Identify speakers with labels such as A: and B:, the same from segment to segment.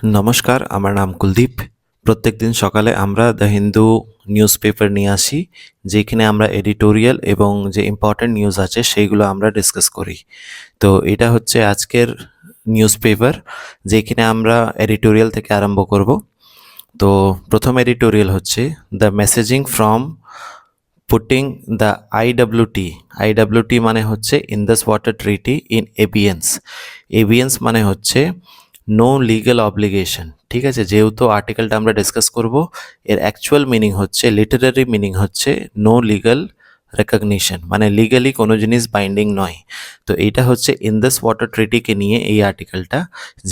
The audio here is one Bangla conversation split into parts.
A: নমস্কার, আমার নাম কুলদীপ। প্রত্যেকদিন সকালে আমরা দ্য হিন্দু নিউজ পেপার নিয়ে আসি, যেখানে আমরা এডিটোরিয়াল এবং যে ইম্পর্ট্যান্ট নিউজ আছে সেইগুলো আমরা ডিসকাস করি। তো এটা হচ্ছে আজকের নিউজ পেপার, যেখানে আমরা এডিটোরিয়াল থেকে আরম্ভ করব। তো প্রথম এডিটোরিয়াল হচ্ছে the messaging from putting the IWT. IWT মানে হচ্ছে ইন্দাস ওয়াটার ট্রিটি ইন এবিয়েন্স। এবিয়েন্স মানে হচ্ছে নো লিগ্যাল অব্লিগেশন। ঠিক আছে, যেহেতু আর্টিকেলটা আমরা ডিসকাস করব, এর অ্যাকচুয়াল মিনিং হচ্ছে, লিটারারি মিনিং হচ্ছে নো লিগ্যাল রেকগনিশন, মানে লিগালি কোনো জিনিস বাইন্ডিং নয়। তো এইটা হচ্ছে ইন্দাস ওয়াটার ট্রিটিকে নিয়ে এই আর্টিকেলটা,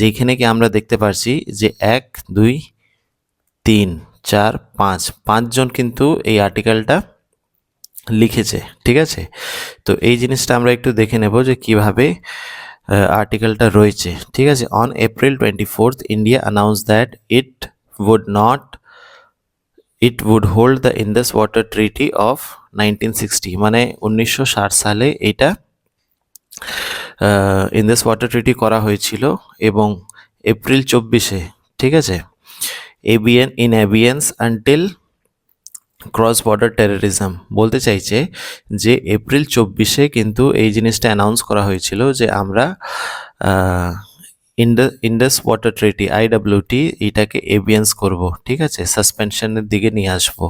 A: যেখানে কি আমরা দেখতে পাচ্ছি যে 1 2 3 4 5 পাঁচজন কিন্তু এই আর্টিকেলটা লিখেছে। ঠিক আছে, তো এই জিনিসটা আমরা একটু দেখে নেব যে কিভাবে আর্টিকেলটা রয়েছে। ঠিক আছে, on April 24th India announce that it would hold the Indus water treaty of 1960, মানে 1960 সালে এটা ইন্দাস ওয়াটার ট্রিটি করা হয়েছিল। এবং এপ্রিল 24-এ, ঠিক আছে, এবিএন্স আনটিল ক্রস বর্ডার টেররিজম বলতে চাইছে যে এপ্রিল 24-এ কিন্তু এই জিনিসটা অ্যানাউন্স করা হয়েছিল যে আমরা ইন্ডাস ওয়াটার ট্রিটি আইডব্লিউটি এটাকে এবিয়েন্স করব। ঠিক আছে, সাসপেনশনের দিকে নিয়ে আসবো।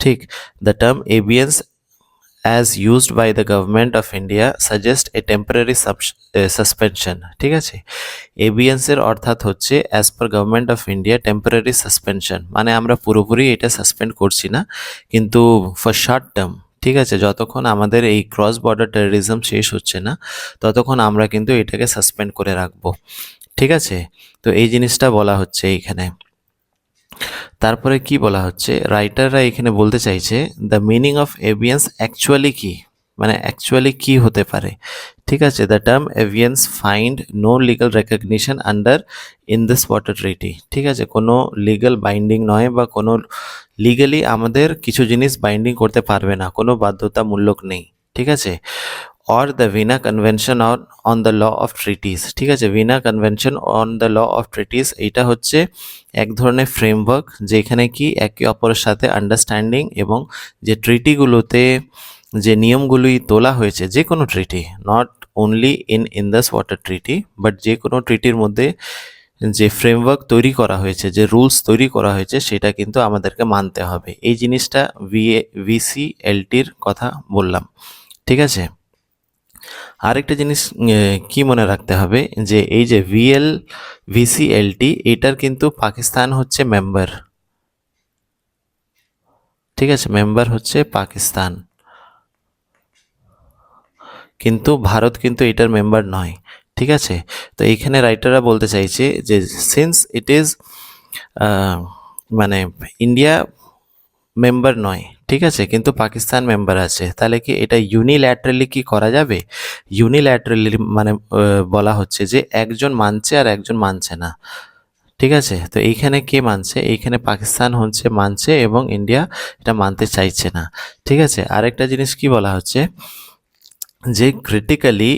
A: ঠিক, the term abeyance as used by the government of India suggest a temporary suspension। ঠিক আছে, এবিএনস এর অর্থাৎ হচ্ছে as per government of India temporary suspension, মানে আমরা পুরোপুরি এটা সাসপেন্ড করছি না, কিন্তু ফর শর্ট টার্ম। ঠিক আছে, যতক্ষণ আমাদের এই ক্রস বর্ডার টেররিজম শেষ হচ্ছে না ততক্ষণ আমরা কিন্তু এটাকে সাসপেন্ড করে রাখবো। ঠিক আছে, তো এই জিনিসটা বলা হচ্ছে এইখানে। তারপরে কি বলা হচ্ছে, রাইটাররা এখানে বলতে চাইছে the meaning of abeyance actually কি, মানে অ্যাকচুয়ালি কি হতে পারে। ঠিক আছে, the term abeyance find no legal recognition under in this water treaty. ঠিক আছে, কোনো লিগাল বাইন্ডিং নয়, বা কোনো লিগালি আমাদের কিছু জিনিস বাইন্ডিং করতে পারবে না, কোনো বাধ্যতামূলক নেই। ঠিক আছে, or the Vienna Convention on the Law of Treaties। ঠিক আছে, Vienna convention on the law of treaties এটা হচ্ছে এক ধরনের ফ্রেমওয়ার্ক, যেখানে কি একে অপরের সাথে আন্ডারস্ট্যান্ডিং এবং যে ট্রিটিগুলোতে যে নিয়মগুলি তোলা হয়েছে, যে কোনো treaty, not only Indus water treaty, but যে কোনো ট্রিটির মধ্যে যে ফ্রেমওয়ার্ক তৈরি করা হয়েছে, যে রুলস তৈরি করা হয়েছে, সেটা কিন্তু আমাদেরকে মানতে হবে। এই জিনিসটা ভিসিএলটির কথা বললাম। ঠিক আছে, আরেকটা জিনিস কি মনে রাখতে হবে, যে এই যে ভিসিএলটি এটার কিন্তু পাকিস্তান হচ্ছে মেম্বার। ঠিক আছে, মেম্বার হচ্ছে পাকিস্তান, কিন্তু ভারত কিন্তু এটার মেম্বার নয়। ঠিক আছে, তো এইখানে রাইটাররা বলতে চাইছে যে সিন্স ইট ইজ মানে ইন্ডিয়া মেম্বার নয়, ঠিক আছে, কিন্তু পাকিস্তান মেম্বার আছে, তাহলে কি এটা ইউনিল্যাটারালি কি করা যাবে? ইউনিল্যাটারালি মানে বলা হচ্ছে যে একজন মানছে আর একজন মানছে না। ঠিক আছে, তো এইখানে কে মানছে? এইখানে পাকিস্তান হচ্ছে মানছে এবং ইন্ডিয়া এটা মানতে চাইছে না। ঠিক আছে, আরেকটা জিনিস কি বলা হচ্ছে, যে critically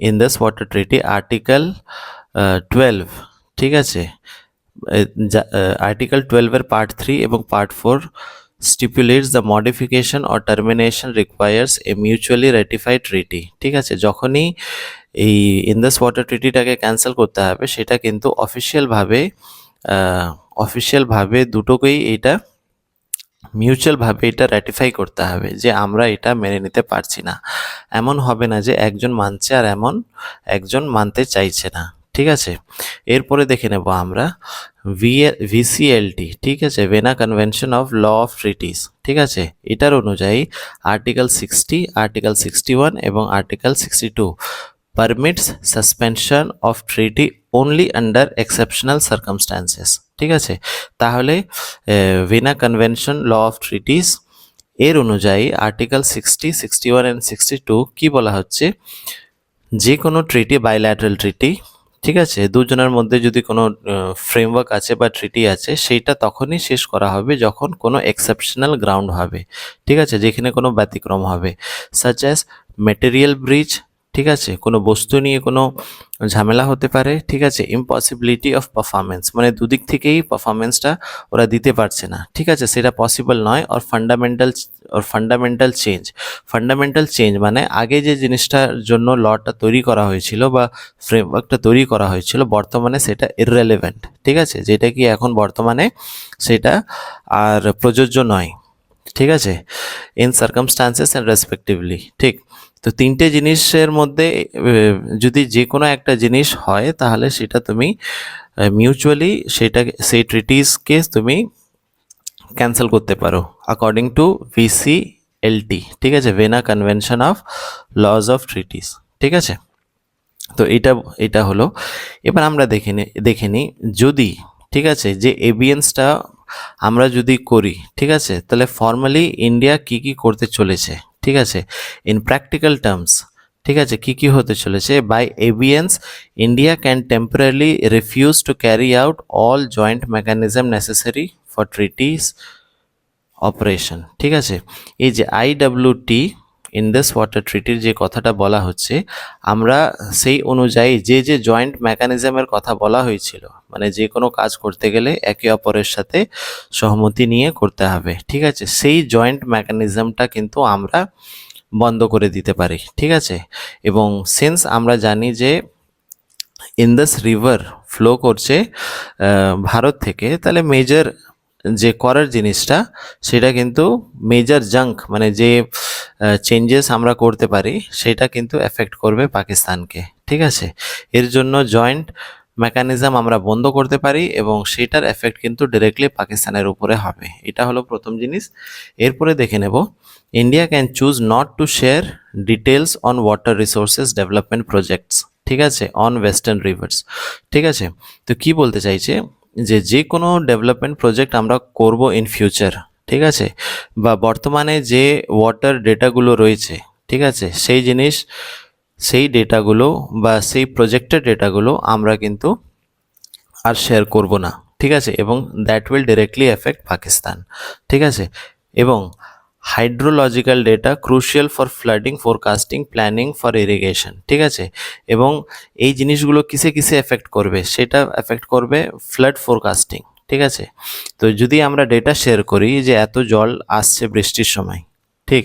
A: in this water treaty article 12, ঠিক আছে, আর্টিকেল 12-এর পার্ট 3 এবং part 4 stipulates the modification or termination requires a mutually ratified treaty। ঠিক আছে, যখনই এই ইন্দাস ওয়াটার ট্রিটিটাকে ক্যান্সেল করতে হবে, সেটা কিন্তু অফিসিয়ালভাবে দুটোকেই এটা মিউচুয়ালভাবে এটা র্যাটিফাই করতে হবে যে আমরা এটা মেনে নিতে পারছি না। এমন হবে না যে একজন মানছে আর একজন মানতে চাইছে না। ঠিক আছে, এরপরে দেখে নেব আমরা ভিসিএলটি। ঠিক আছে, Vienna convention of law of treaties. ঠিক আছে, এটার অনুযায়ী আর্টিকেল 60, আর্টিকেল 61 এবং article 62 permits suspension of treaty only under exceptional circumstances. ঠিক আছে, তাহলে Vienna convention law of treaties এর অনুযায়ী আর্টিকেল 60, 61 and 62 কি বলা হচ্ছে, যে কোনো ট্রিটি, বাইল্যাটারাল ট্রিটি, ঠিক আছে, দুজনের মধ্যে যদি কোনো ফ্রেমওয়ার্ক আছে বা ট্রিটি আছে, সেইটা তখনই শেষ করা হবে যখন কোনো এক্সেপশনাল গ্রাউন্ড হবে। ঠিক আছে, যেখানে কোনো ব্যতিক্রম হবে, সাচ অ্যাজ ম্যাটেরিয়াল ব্রিচ, ঠিক আছে, কোনো বস্তু নিয়ে কোনো ঝামেলা হতে পারে, ঠিক আছে, ইম্পসিবিলিটি অফ পারফরমেন্স মানে দুদিক থেকেই পারফরমেন্সটা ওরা দিতে পারছে না, ঠিক আছে, সেটা পসিবল নয়। ফান্ডামেন্টাল চেঞ্জ মানে আগে যে জিনিসটার জন্য লটা তৈরি করা হয়েছিল বা ফ্রেমওয়ার্কটা তৈরি করা হয়েছিল বর্তমানে সেটা ইররেলেভেন্ট, ঠিক আছে, যেটা কি এখন বর্তমানে সেটা আর প্রযোজ্য নয়, ঠিক আছে, ইন সার্কামস্টান্সেস অ্যান্ড রেসপেক্টিভলি। ঠিক, তো তিনটে জিনিসের মধ্যে যদি যে কোনো একটা জিনিস হয় তাহলে সেটা তুমি মিউচুয়ালি সেই ট্রিটিসকে তুমি ক্যান্সেল করতে পারো অ্যাকর্ডিং টু VCLT, ঠিক আছে, vena convention of lodge of treaties, ঠিক আছে। তো এটা হলো। এবার আমরা দেখে নিই যদি, ঠিক আছে, যে এবিএনসটা আমরা যদি করি, ঠিক আছে, তাহলে ফর্মালি ইন্ডিয়া কি কি করতে চলেছে, ঠিক আছে, ইন প্র্যাকটিক্যাল টার্মস, ঠিক আছে, কি কি হতে চলেছে। By abeyance India can temporary refuse to carry out all joint mechanism necessary for treaties operation, ঠিক আছে। এই যে IWT ইন্ডাস ওয়াটার ট্রিটির যে কথাটা বলা হচ্ছে, আমরা সেই অনুযায়ী যে জয়েন্ট মেকানিজমের কথা বলা হয়েছিল, মানে যে কোনো কাজ করতে গেলে একে অপরের সাথে সহমতি নিয়ে করতে হবে, ঠিক আছে, সেই জয়েন্ট মেকানিজমটা কিন্তু আমরা বন্ধ করে দিতে পারি, ঠিক আছে। এবং সিন্স আমরা জানি যে ইন্দাস রিভার ফ্লো করছে ভারত থেকে, তাহলে মেজর যে করার জিনিসটা সেটা কিন্তু মেজর জাঙ্ক মানে যে চেঞ্জেস আমরা করতে পারি সেটা কিন্তু এফেক্ট করবে পাকিস্তানকে, ঠিক আছে। এর জন্য জয়েন্ট মেকানিজম আমরা বন্ধ করতে পারি এবং সেটার এফেক্ট কিন্তু ডিরেক্টলি পাকিস্তানের উপরে হবে। এটা হলো প্রথম জিনিস। এরপরে দেখে নেব, India can choose not to share details on water resources development projects, ঠিক আছে, অন ওয়েস্টার্ন রিভার্স, ঠিক আছে। তো কি বলতে চাইছে যে কোনো ডেভেলপমেন্ট প্রজেক্ট আমরা করব ইন ফিউচার, ঠিক আছে, বা বর্তমানে যে ওয়াটার ডেটাগুলো রয়েছে, ঠিক আছে, সেই ডেটাগুলো বা সেই প্রজেক্টের ডেটাগুলো আমরা কিন্তু আর শেয়ার করব না, ঠিক আছে, এবং that will directly effect Pakistan, ঠিক আছে। এবং hydrological data crucial for flooding forecasting planning for irrigation, ঠিক আছে। এবং এই জিনিসগুলো কিসে এফেক্ট করবে, সেটা এফেক্ট করবে ফ্লাড ফোরকাস্টিং, ঠিক আছে। তো যদি আমরা ডেটা শেয়ার করি যে এত জল আসছে বৃষ্টির সময়, ঠিক,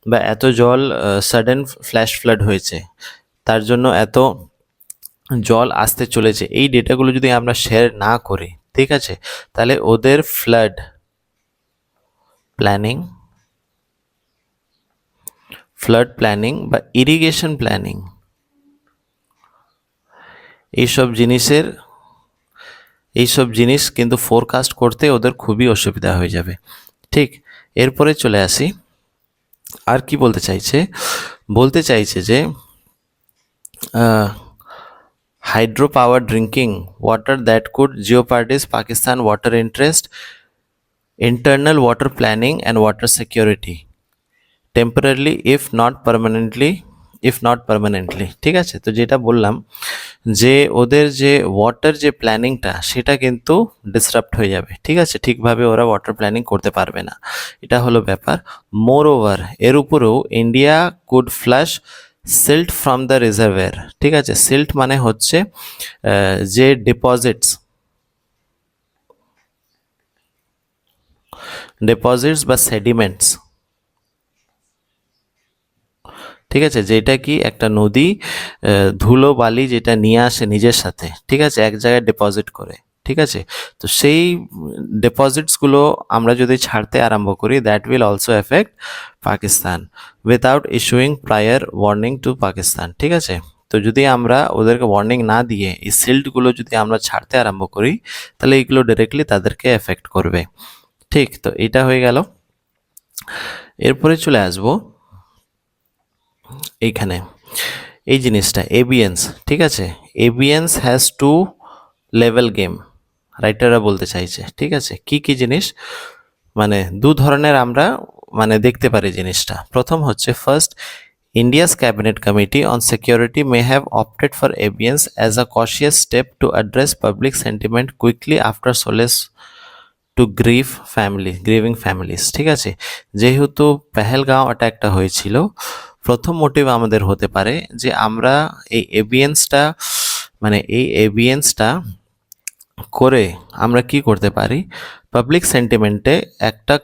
A: বা এত জল সাডেন ফ্ল্যাশ ফ্লাড হয়েছে, তার জন্য এত জল আসতে চলেছে, এই ডেটাগুলো যদি আমরা শেয়ার না করি, ঠিক আছে, তাহলে ওদের ফ্লাড প্ল্যানিং বা ইরিগেশন প্ল্যানিং এইসব জিনিস কিন্তু ফোরকাস্ট করতে ওদের খুবই অসুবিধা হয়ে যাবে, ঠিক। এরপরে চলে আসি, আর কি বলতে চাইছে যে hydro power drinking water that could jeopardise Pakistan water interest, internal water planning and water security temporarily if not permanently, ঠিক আছে। তো যেটা বললাম যে ওদের যে ওয়াটার যে প্ল্যানিংটা সেটা কিন্তু ডিসরাপ্ট হয়ে যাবে, ঠিক আছে, ঠিকভাবে ওরা ওয়াটার প্ল্যানিং করতে পারবে না, এটা হলো ব্যাপার। মোর ওভার এর উপরেও India could flush silt from the reservoir, ঠিক আছে। সিল্ট মানে হচ্ছে যে ডিপোজিটস বা সেডিমেন্টস, ঠিক আছে, যেটা কি একটা নদী ধুলো বালি যেটা নিয়ে আসে নিজের সাথে, ঠিক আছে, এক জায়গায় ডিপোজিট করে, ঠিক আছে। তো সেই ডিপোজিটসগুলো আমরা যদি ছাড়তে আরম্ভ করি, that will also effect Pakistan without issuing prior warning to Pakistan, ঠিক আছে। তো যদি আমরা ওদেরকে ওয়ার্নিং না দিয়ে এই সিল্টগুলো যদি আমরা ছাড়তে আরম্ভ করি, তাহলে এইগুলো ডিরেক্টলি তাদেরকে এফেক্ট করবে, ঠিক। তো এটা হয়ে গেল। এরপরে চলে আসবো এইখানে এই জিনিসটা এবিএনস, ঠিক আছে। এবিএনস হ্যাজ টু লেভেল গেম, রাইটাররা বলতে চাইছে, ঠিক আছে। কি কি জিনিস, মানে দু ধরনের আমরা মানে দেখতে পারি জিনিসটা। প্রথম হচ্ছে first, India's Cabinet Committee on Security may have opted for ABNs as a cautious step to address public sentiment quickly after solace to grieving families, ঠিক আছে। যেহেতু পেহেলগাঁও অ্যাটাকটা হয়েছিল প্রথম মোটিভ আমাদের হতে পারে যে আমরা এই এভিয়েন্সটা করে আমরা কি করতে পারি, পাবলিক সেন্টিমেন্টে একটা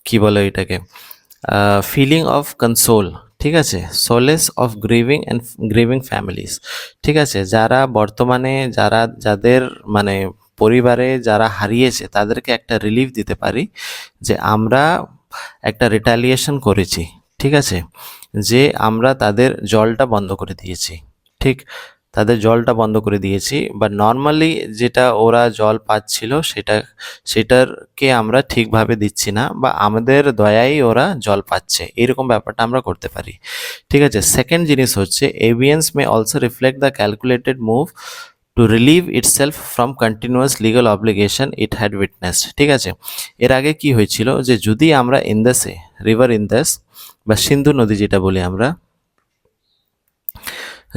A: কি বলে এটাকে, ফিলিং অফ কনসোল, ঠিক আছে, সোলেস অফ গ্রিভিং ফ্যামিলিজ, ঠিক আছে, যারা বর্তমানে যাদের মানে পরিবারে যারা হারিয়েছে তাদেরকে একটা রিলিফ দিতে পারি যে আমরা একটা রিটালিয়েশন করেছি, ঠিক আছে, যে আমরা তাদের জলটা বন্ধ করে দিয়েছি, ঠিক, তাদের জলটা বন্ধ করে দিয়েছি, বা নর্মালি যেটা ওরা জল পাচ্ছিল সেটারকে আমরা ঠিকভাবে দিচ্ছি না, বা আমাদের দয়াই ওরা জল পাচ্ছে, এরকম ব্যাপারটা আমরা করতে পারি, ঠিক আছে। সেকেন্ড জিনিস হচ্ছে abeyance may also reflect the calculated move to relieve itself from continuous legal obligation it had witnessed, ঠিক আছে। এর আগে কি হয়েছিল যে যদি আমরা ইন্দাসে রিভার ইন্দাস বা সিন্ধু নদী যেটা বলি আমরা,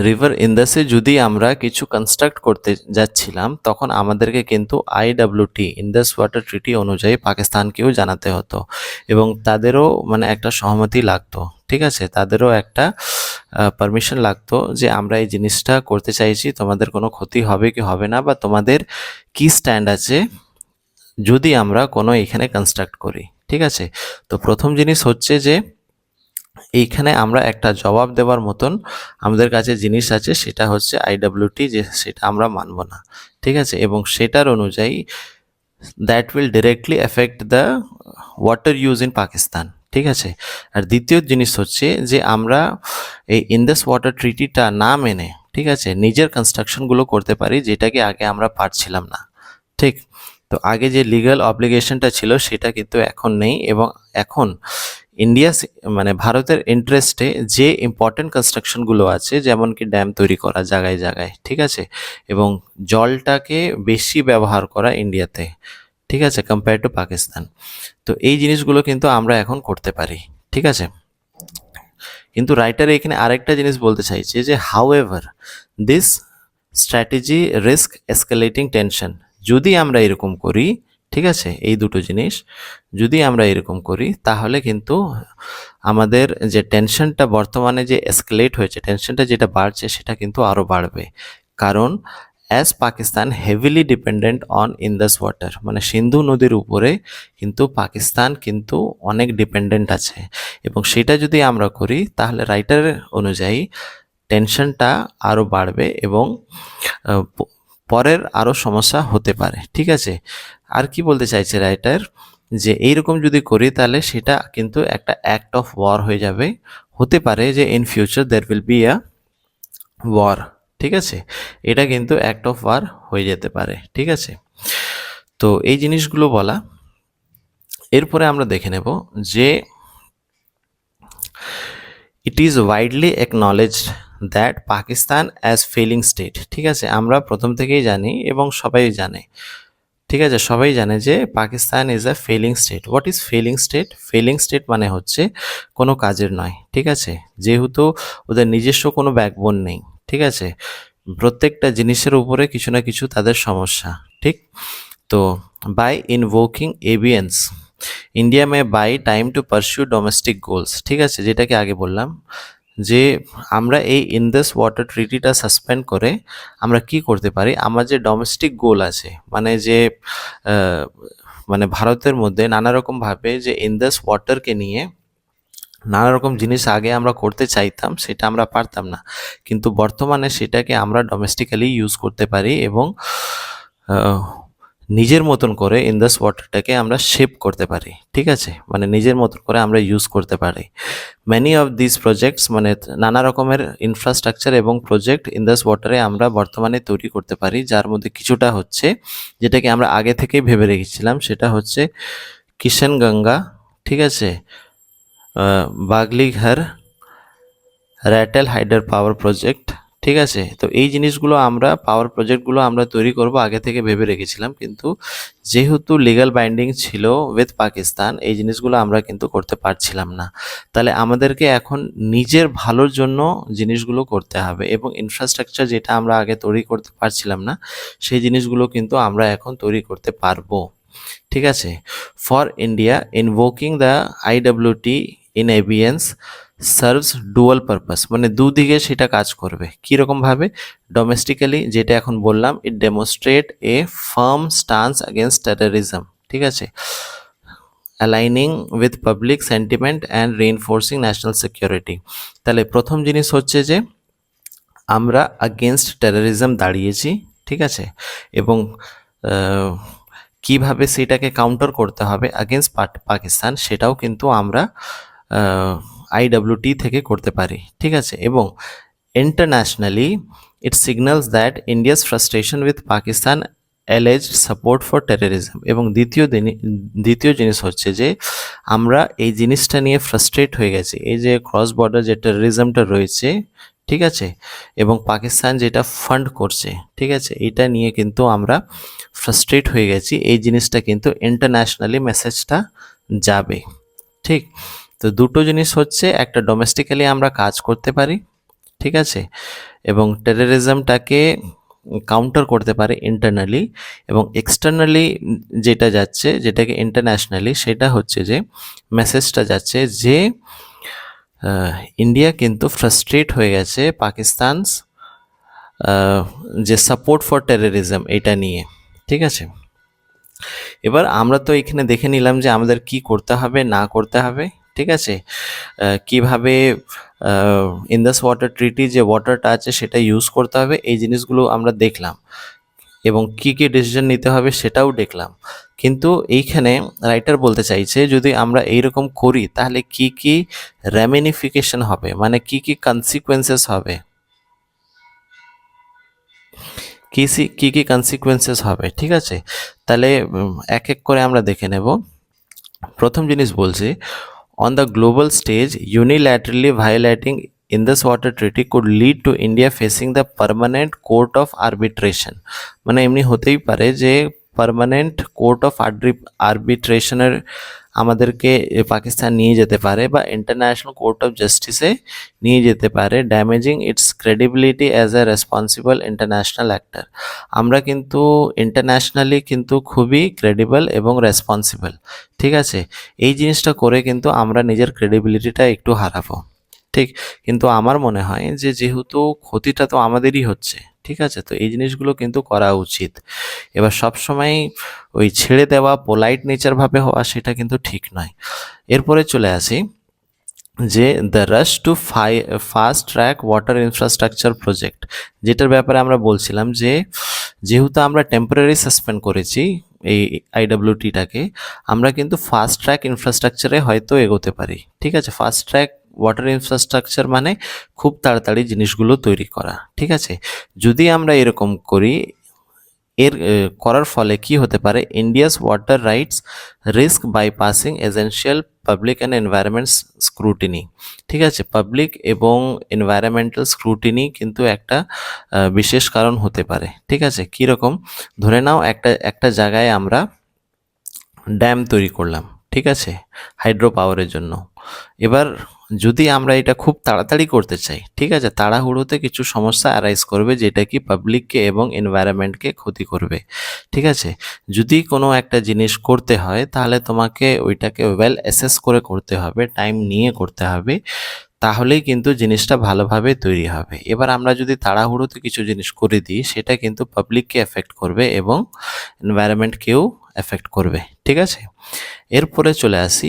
A: রিভার ইন্দাসে যদি আমরা কিছু কনস্ট্রাক্ট করতে যাচ্ছিলাম তখন আমাদেরকে কিন্তু IWT ইন্দাস ওয়াটার ট্রিটি অনুযায়ী পাকিস্তানকেও জানাতে হতো এবং তাদেরও মানে একটা সহমতি লাগতো, ঠিক আছে, তাদেরও একটা পারমিশন লাগতো যে আমরা এই জিনিসটা করতে চাইছি, তোমাদের কোনো ক্ষতি হবে কি হবে না, বা তোমাদের কি স্ট্যান্ড আছে যদি আমরা কোনো এখানে কনস্ট্রাক্ট করি, ঠিক আছে। তো প্রথম জিনিস হচ্ছে যে এইখানে আমরা একটা জবাব দেওয়ার মতন আমাদের কাছে জিনিস আছে, সেটা হচ্ছে IWT, যে সেটা আমরা মানব না, ঠিক আছে, এবং সেটার অনুযায়ী that will directly effect the water use in Pakistan, ঠিক আছে। আর দ্বিতীয় জিনিস হচ্ছে যে আমরা এই ইন্দাস ওয়াটার ট্রিটিটা না মেনে, ঠিক আছে, নিজের কনস্ট্রাকশনগুলো করতে পারি, যেটাকে আগে আমরা পারছিলাম না, ঠিক। তো আগে যে লিগ্যাল অব্লিগেশনটা ছিল সেটা কিন্তু এখন নেই, এবং এখন মানে ভারতের ইন্টারেস্টে যে ইম্পর্টেন্ট কনস্ট্রাকশনগুলো আছে, যেমন কি ড্যাম তৈরি করা জায়গায় জায়গায়, ঠিক আছে, এবং জলটাকে বেশি ব্যবহার করা ইন্ডিয়াতে, ঠিক আছে, কম্পেয়ার টু পাকিস্তান, তো এই জিনিসগুলো কিন্তু আমরা এখন করতে পারি, ঠিক আছে। কিন্তু রাইটার এখানে আরেকটা জিনিস বলতে চাইছে যে however this strategy risk escalating tension, যদি আমরা এরকম করি, ঠিক আছে, এই দুটো জিনিস যদি আমরা এরকম করি তাহলে কিন্তু আমাদের যে টেনশনটা বর্তমানে যে এসকেলেট হয়েছে, টেনশনটা যেটা বাড়ছে সেটা কিন্তু আরও বাড়বে, কারণ as Pakistan heavily dependent on Indus water, মানে সিন্ধু নদীর উপরে কিন্তু পাকিস্তান কিন্তু অনেক ডিপেন্ডেন্ট আছে, এবং সেটা যদি আমরা করি তাহলে রাইটারের অনুযায়ী টেনশনটা আরও বাড়বে এবং পরের আরও সমস্যা হতে পারে, ঠিক আছে। আর কি বলতে চাইছে রাইটার, যে এইরকম যদি করি তাহলে সেটা কিন্তু একটা অ্যাক্ট অফ ওয়ার হয়ে যাবে, হতে পারে যে in future there will be a war, ঠিক আছে, এটা কিন্তু অ্যাক্ট অফ ওয়ার হয়ে যেতে পারে, ঠিক আছে। তো এই জিনিসগুলো বলা, এরপরে আমরা দেখে নেব যে it is widely acknowledged that Pakistan as failing state, ঠিক আছে, আমরা প্রথম থেকেই জানি এবং সবাই জানে, ঠিক আছে, সবাই জানে যে Pakistan is a felling state. What is felling state? Felling state মানে হচ্ছে কোনো কাজের নয়, ঠিক আছে, যেহেতু ওদের নিজস্ব কোনো ব্যাকবোন নেই, ঠিক আছে, প্রত্যেকটা জিনিসের উপরে কিছু না কিছু তাদের সমস্যা, ঠিক। তো by invoking abeyance India may buy time to pursue domestic goals, ঠিক আছে, যেটাকে আগে বললাম যে আমরা এই ইন্দাস ওয়াটার ট্রিটিটা সাসপেন্ড করে আমরা কি করতে পারি, আমার যে ডোমেস্টিক গোল আছে, মানে যে মানে ভারতের মধ্যে নানা রকমভাবে যে ইন্দাস ওয়াটারকে নিয়ে নানা রকম জিনিস আগে আমরা করতে চাইতাম, সেটা আমরা পারতাম না, কিন্তু বর্তমানে সেটাকে আমরা ডোমেস্টিক্যালি ইউজ করতে পারি এবং নিজের মতন করে ইন্দাস ওয়াটারটাকে আমরা শেপ করতে পারি, ঠিক আছে, মানে নিজের মতন করে আমরা ইউজ করতে পারি। ম্যানি অফ দিস প্রজেক্টস, মানে নানা রকমের ইনফ্রাস্ট্রাকচার এবং প্রজেক্ট ইন্দাস ওয়াটারে আমরা বর্তমানে তৈরি করতে পারি, যার মধ্যে কিছুটা হচ্ছে যেটাকে আমরা আগে থেকেই ভেবে রেখেছিলাম, সেটা হচ্ছে কিষানগঙ্গা, ঠিক আছে, বাগলিঘর, র্যাটেল হাইডার পাওয়ার প্রজেক্ট, ঠিক আছে। তো এই জিনিসগুলো আমরা পাওয়ার প্রজেক্টগুলো আমরা তৈরি করব আগে থেকে ভেবে রেখেছিলাম, কিন্তু যেহেতু লিগ্যাল বাইন্ডিং ছিল উইথ পাকিস্তান, এই জিনিসগুলো আমরা কিন্তু করতে পারছিলাম না, তাহলে আমাদেরকে এখন নিজের ভালোর জন্য জিনিসগুলো করতে হবে, এবং ইনফ্রাস্ট্রাকচার যেটা আমরা আগে তৈরি করতে পারছিলাম না সেই জিনিসগুলো কিন্তু আমরা এখন তৈরি করতে পারবো। ঠিক আছে। For India invoking the IWT in abeyance serves dual purpose, মানে দুদিকে সেটা কাজ করবে। কীরকমভাবে? ডোমেস্টিক্যালি, যেটা এখন বললাম, ইট ডেমনস্ট্রেট এ ফার্ম স্টান্স আগেনস্ট টেররিজম, ঠিক আছে, aligning with public sentiment and reinforcing national security. তাহলে প্রথম জিনিস হচ্ছে যে আমরা আগেনস্ট টেররিজম দাঁড়িয়েছি, ঠিক আছে, এবং কিভাবে সেটাকে কাউন্টার করতে হবে আগেনস্ট পাকিস্তান, সেটাও কিন্তু আমরা আইডব্লিউটি থেকে করতে পারি, ঠিক আছে। এবং internationally it signals that India's frustration with Pakistan alleged support for terrorism. এবং দ্বিতীয় জিনিস হচ্ছে যে আমরা এই জিনিসটা নিয়ে ফ্রাস্ট্রেট হয়ে গেছি, এই যে ক্রস বর্ডার যে টেররিজমটা রয়েছে, ঠিক আছে, এবং পাকিস্তান যেটা ফান্ড করছে, ঠিক আছে, এটা নিয়ে কিন্তু আমরা ফ্রাস্ট্রেট হয়ে গেছি। এই জিনিসটা কিন্তু ইন্টারন্যাশনালি মেসেজটা যাবে, ঠিক। তো দুটো জিনিস হচ্ছে, একটা ডোমেস্টিক্যালি আমরা কাজ করতে পারি, ঠিক আছে, এবং টেররিজমটাকে কাউন্টার করতে পারে ইন্টারনালি, এবং এক্সটার্নালি যেটা যাচ্ছে, যেটাকে ইন্টারন্যাশনালি, সেটা হচ্ছে যে মেসেজটা যাচ্ছে যে ইন্ডিয়া কিন্তু ফ্রাস্ট্রেট হয়ে গেছে পাকিস্তান যে সাপোর্ট ফর টেররিজম এটা নিয়ে, ঠিক আছে। এবার আমরা তো এখানে দেখে নিলাম যে আমাদের কি করতে হবে না করতে হবে, ঠিক আছে, কিভাবে ইন্দাস ওয়াটার ট্রিটি যে ওয়াটারটা আছে সেটা ইউজ করতে হবে, এই জিনিসগুলো আমরা দেখলাম, এবং কি কি ডিসিশন নিতে হবে সেটাও দেখলাম। কিন্তু এইখানে রাইটার বলতে চাইছে যদি আমরা এইরকম করি তাহলে কি কি র্যামিনিফিকেশন হবে, মানে কি কি কনসিকুয়েন্সেস হবে, কি কি কনসিকুয়েন্সেস হবে, ঠিক আছে। তাহলে এক এক করে আমরা দেখে নেব। প্রথম জিনিস বলছি, on the global stage unilaterally violating Indus water treaty could lead to India facing the permanent court of arbitration. মানে এমনি হতেই পারে যে পার্মানেন্ট কোর্ট অফ আরবিট্রেশনের আমাদেরকে পাকিস্তান নিয়ে যেতে পারে, বা ইন্টারন্যাশনাল কোর্ট অফ জাস্টিসে নিয়ে যেতে পারে, damaging it's credibility as a responsible international actor. আমরা কিন্তু ইন্টারন্যাশনালি কিন্তু খুবই ক্রেডিবল এবং রেসপন্সিবল, ঠিক আছে। এই জিনিসটা করে কিন্তু আমরা নিজের ক্রেডিবিলিটিটা একটু হারাবো, ঠিক। কিন্তু আমার মনে হয় যে যেহেতু ক্ষতিটা তো আমাদেরই হচ্ছে, ঠিক আছে, তো এই জিনিসগুলো কিন্তু করা উচিত। এবার সবসময় ওই ছেড়ে দেওয়া পোলাইট নেচারভাবে হওয়া সেটা কিন্তু ঠিক নয়। এরপরে চলে আসি যে the rush too fast track water infrastructure project, যেটার ব্যাপারে আমরা বলছিলাম যে যেহেতু আমরা টেম্পোরারি সাসপেন্ড করেছি এই আইডব্লিউটিটাকে, আমরা কিন্তু ফাস্ট ট্র্যাক ইনফ্রাস্ট্রাকচারে হয়তো এগোতে পারি, ঠিক আছে। ফাস্ট ট্র্যাক ওয়াটার ইনফ্রাস্ট্রাকচার মানে খুব তাড়াতাড়ি জিনিসগুলো তৈরি করা, ঠিক আছে। যদি আমরা এরকম করি, এর করার ফলে কি হতে পারে, India's water rights risk bypassing essential public and environment scrutiny, ঠিক আছে। পাবলিক এবং এনভায়রনমেন্টাল স্ক্রুটিনি কিন্তু একটা বিশেষ কারণ হতে পারে, ঠিক আছে। কীরকম? ধরে নাও একটা জায়গায় আমরা ড্যাম তৈরি করলাম, ঠিক আছে, হাইড্রো পাওয়ারের জন্য। এবার যদি আমরা এটা খুব তাড়াতাড়ি করতে চাই, ঠিক আছে, তাড়াহুড়োতে কিছু সমস্যা অ্যারাইজ করবে যেটা কি পাবলিককে এবং এনভায়রনমেন্টকে ক্ষতি করবে, ঠিক আছে। যদি কোনো একটা জিনিস করতে হয় তাহলে তোমাকে ওইটাকে ওয়েল অ্যাসেস করে করতে হবে, টাইম নিয়ে করতে হবে, তাহলেই কিন্তু জিনিসটা ভালোভাবে তৈরি হবে। এবার আমরা যদি তাড়াহুড়োতে কিছু জিনিস করে দিই সেটা কিন্তু পাবলিককে এফেক্ট করবে এবং এনভায়রনমেন্টকেও এফেক্ট করবে, ঠিক আছে। এরপরে চলে আসি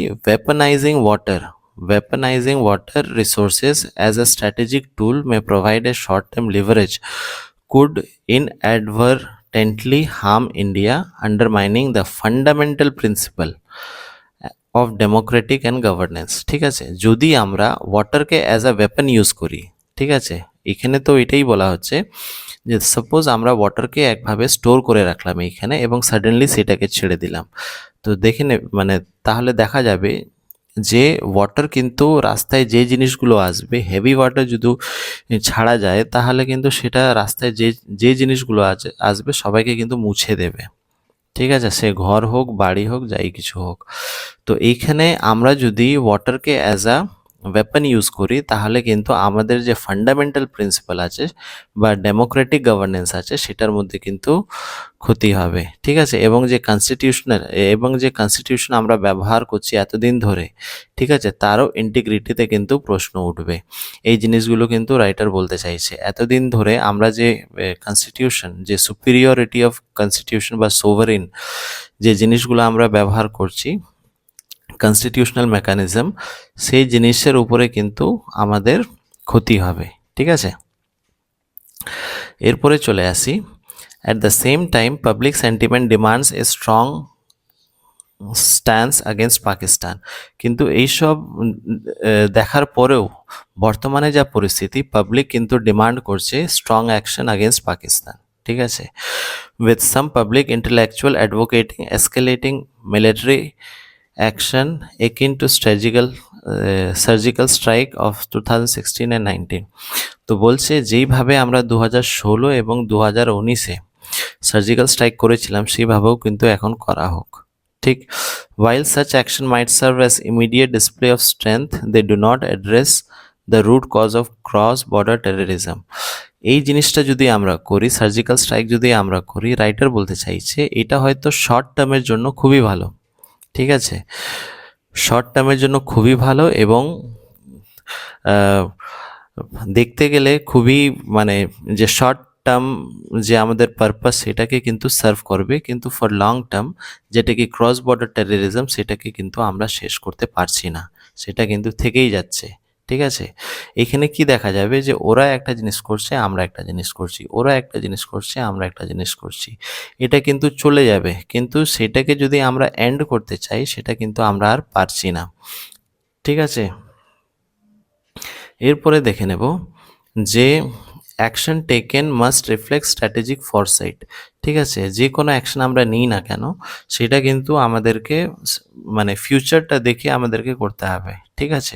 A: weaponizing water resources as a strategic tool may provide a short-term leverage could inadvertently harm India, undermining the fundamental principle of Democratic and governance, ঠিক আছে। যদি আমরা ওয়াটারকে অ্যাজ আ ওয়েপন ইউজ করি, ঠিক আছে, এখানে তো এটাই বলা হচ্ছে যে সাপোজ আমরা ওয়াটারকে একভাবে স্টোর করে রাখলাম এইখানে এবং সাডেনলি সেটাকে ছেড়ে দিলাম, তো দেখে মানে তাহলে দেখা যাবে যে ওয়াটার কিন্তু রাস্তায় যে জিনিসগুলো আসবে, হেভি ওয়াটার যদি ছাড়া যায় তাহলে কিন্তু সেটা রাস্তায় যে জিনিসগুলো আসবে সবাইকে কিন্তু মুছে দেবে, ঠিক আছে, সে ঘর হোক, বাড়ি হোক, যাই কিছু হোক। তো এইখানে আমরা যদি ওয়াটারকে অ্যাজ আ ওয়েপন ইউজ করি তাহলে কিন্তু আমাদের যে ফান্ডামেন্টাল প্রিন্সিপাল আছে বা ডেমোক্রেটিক গভর্নেন্স আছে সেটার মধ্যে কিন্তু ক্ষতি হবে, ঠিক আছে। এবং যে কনস্টিটিউশন আমরা ব্যবহার করছি এতদিন ধরে, ঠিক আছে, তারও ইন্টিগ্রিটিতে কিন্তু প্রশ্ন উঠবে। এই জিনিসগুলো কিন্তু রাইটার বলতে চাইছে, এতদিন ধরে আমরা যে কনস্টিটিউশন, যে সুপিরিয়রিটি অফ কনস্টিটিউশন বা সোভারিন যে জিনিসগুলো আমরা ব্যবহার করছি, কনস্টিটিউশনাল মেকানিজম, সেই জিনিসের উপরে কিন্তু আমাদের ক্ষতি হবে, ঠিক আছে। এরপরে চলে আসি, at the same time public sentiment demands a strong stance against Pakistan. কিন্তু এইসব দেখার পরেও বর্তমানে যা পরিস্থিতি, পাবলিক কিন্তু ডিমান্ড করছে স্ট্রং অ্যাকশন আগেনস্ট পাকিস্তান, ঠিক আছে। With some public intellectual advocating escalating military action akin to surgical strike of 2016 and 19। তো বলছে যেইভাবে আমরা 2016 এবং 2019-এ সার্জিক্যাল স্ট্রাইক করেছিলাম সেইভাবেও কিন্তু এখন করা হোক, ঠিক। while such action might serve as immediate display of strength, they do not address the root cause of cross border terrorism। এই জিনিসটা যদি আমরা করি, সার্জিক্যাল স্ট্রাইক যদি আমরা করি, রাইটার বলতে চাইছে এটা হয়তো শর্ট টার্মের জন্য খুবই ভালো, ঠিক আছে, শর্ট টার্মের জন্য খুবই ভালো এবং দেখতে গেলে খুবই মানে যে শর্ট টার্ম যে আমাদের পারপাস সেটাকে কিন্তু সার্ভ করবে, কিন্তু ফর লং টার্ম যেটা কি ক্রস বর্ডার টেররিজম সেটাকে কিন্তু আমরা শেষ করতে পারছি না, সেটা কিন্তু থেকেই যাচ্ছে, ঠিক আছে। এখানে কি দেখা যাবে যে ওরা একটা জিনিস করছে আমরা একটা জিনিস করছি, ওরা একটা জিনিস করছে আমরা একটা জিনিস করছি, এটা কিন্তু চলে যাবে, কিন্তু সেটাকে যদি আমরা এন্ড করতে চাই সেটা কিন্তু আমরা আর পারছি না, ঠিক আছে। এরপরে দেখে নেব যে action taken must reflect strategic foresight, ঠিক আছে। যে কোনো অ্যাকশন আমরা নিই না কেন সেটা কিন্তু আমাদেরকে মানে ফিউচারটা দেখে আমাদেরকে করতে হবে, ঠিক আছে।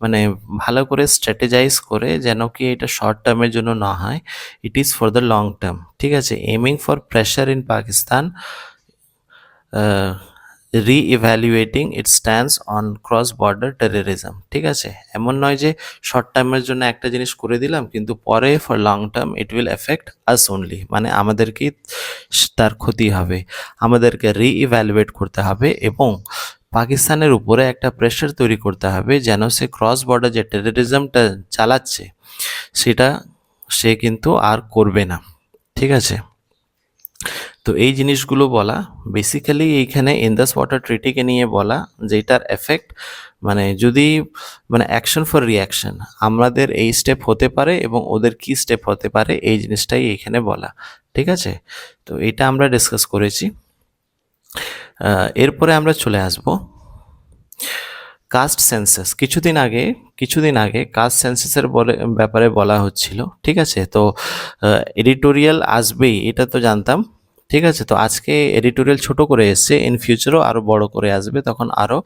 A: মানে ভালো করে স্ট্র্যাটেজাইজ করে, যেন কি এটা শর্ট টার্মের জন্য না হয়, it is for the long term, ঠিক আছে। Aiming for pressure in Pakistan re-evaluating its stance on cross border terrorism, ঠিক আছে। এমন নয় যে শর্ট টার্মের জন্য একটা জিনিস করে দিলাম কিন্তু পরে for long term it will effect us only, মানে আমাদেরকেই তার ক্ষতি হবে। আমাদেরকে রি-ইভ্যালুয়েট করতে হবে এবং পাকিস্তানের উপরে একটা প্রেশার তৈরি করতে হবে যেন সে ক্রস বর্ডার যে টেররিজমটা চালাচ্ছে সেটা সে কিন্তু আর করবে না, ঠিক আছে। তো এই জিনিসগুলো বলা বেসিক্যালি এইখানে ইন্দাস ওয়াটার ট্রিটিকে নিয়ে বলা, যেটার এফেক্ট মানে যদি মানে অ্যাকশন ফর রিয়াকশন আমাদের এই স্টেপ হতে পারে এবং ওদের কি স্টেপ হতে পারে এই জিনিসটাই এইখানে বলা, ঠিক আছে। তো এটা আমরা ডিসকাস করেছি। এরপরে আমরা চলে আসব কাস্ট সেন্সাস। কিছুদিন আগে কাস্ট সেন্সাসের ব্যাপারে বলা হচ্ছিল, ঠিক আছে। তো এডিটোরিয়াল আসবেই এটা তো জানতাম, ঠিক আছে। তো আজকে এডিটোরিয়াল ছোট করে এসছে, ইন ফিউচারও আরও বড় করে আসবে, তখন আরও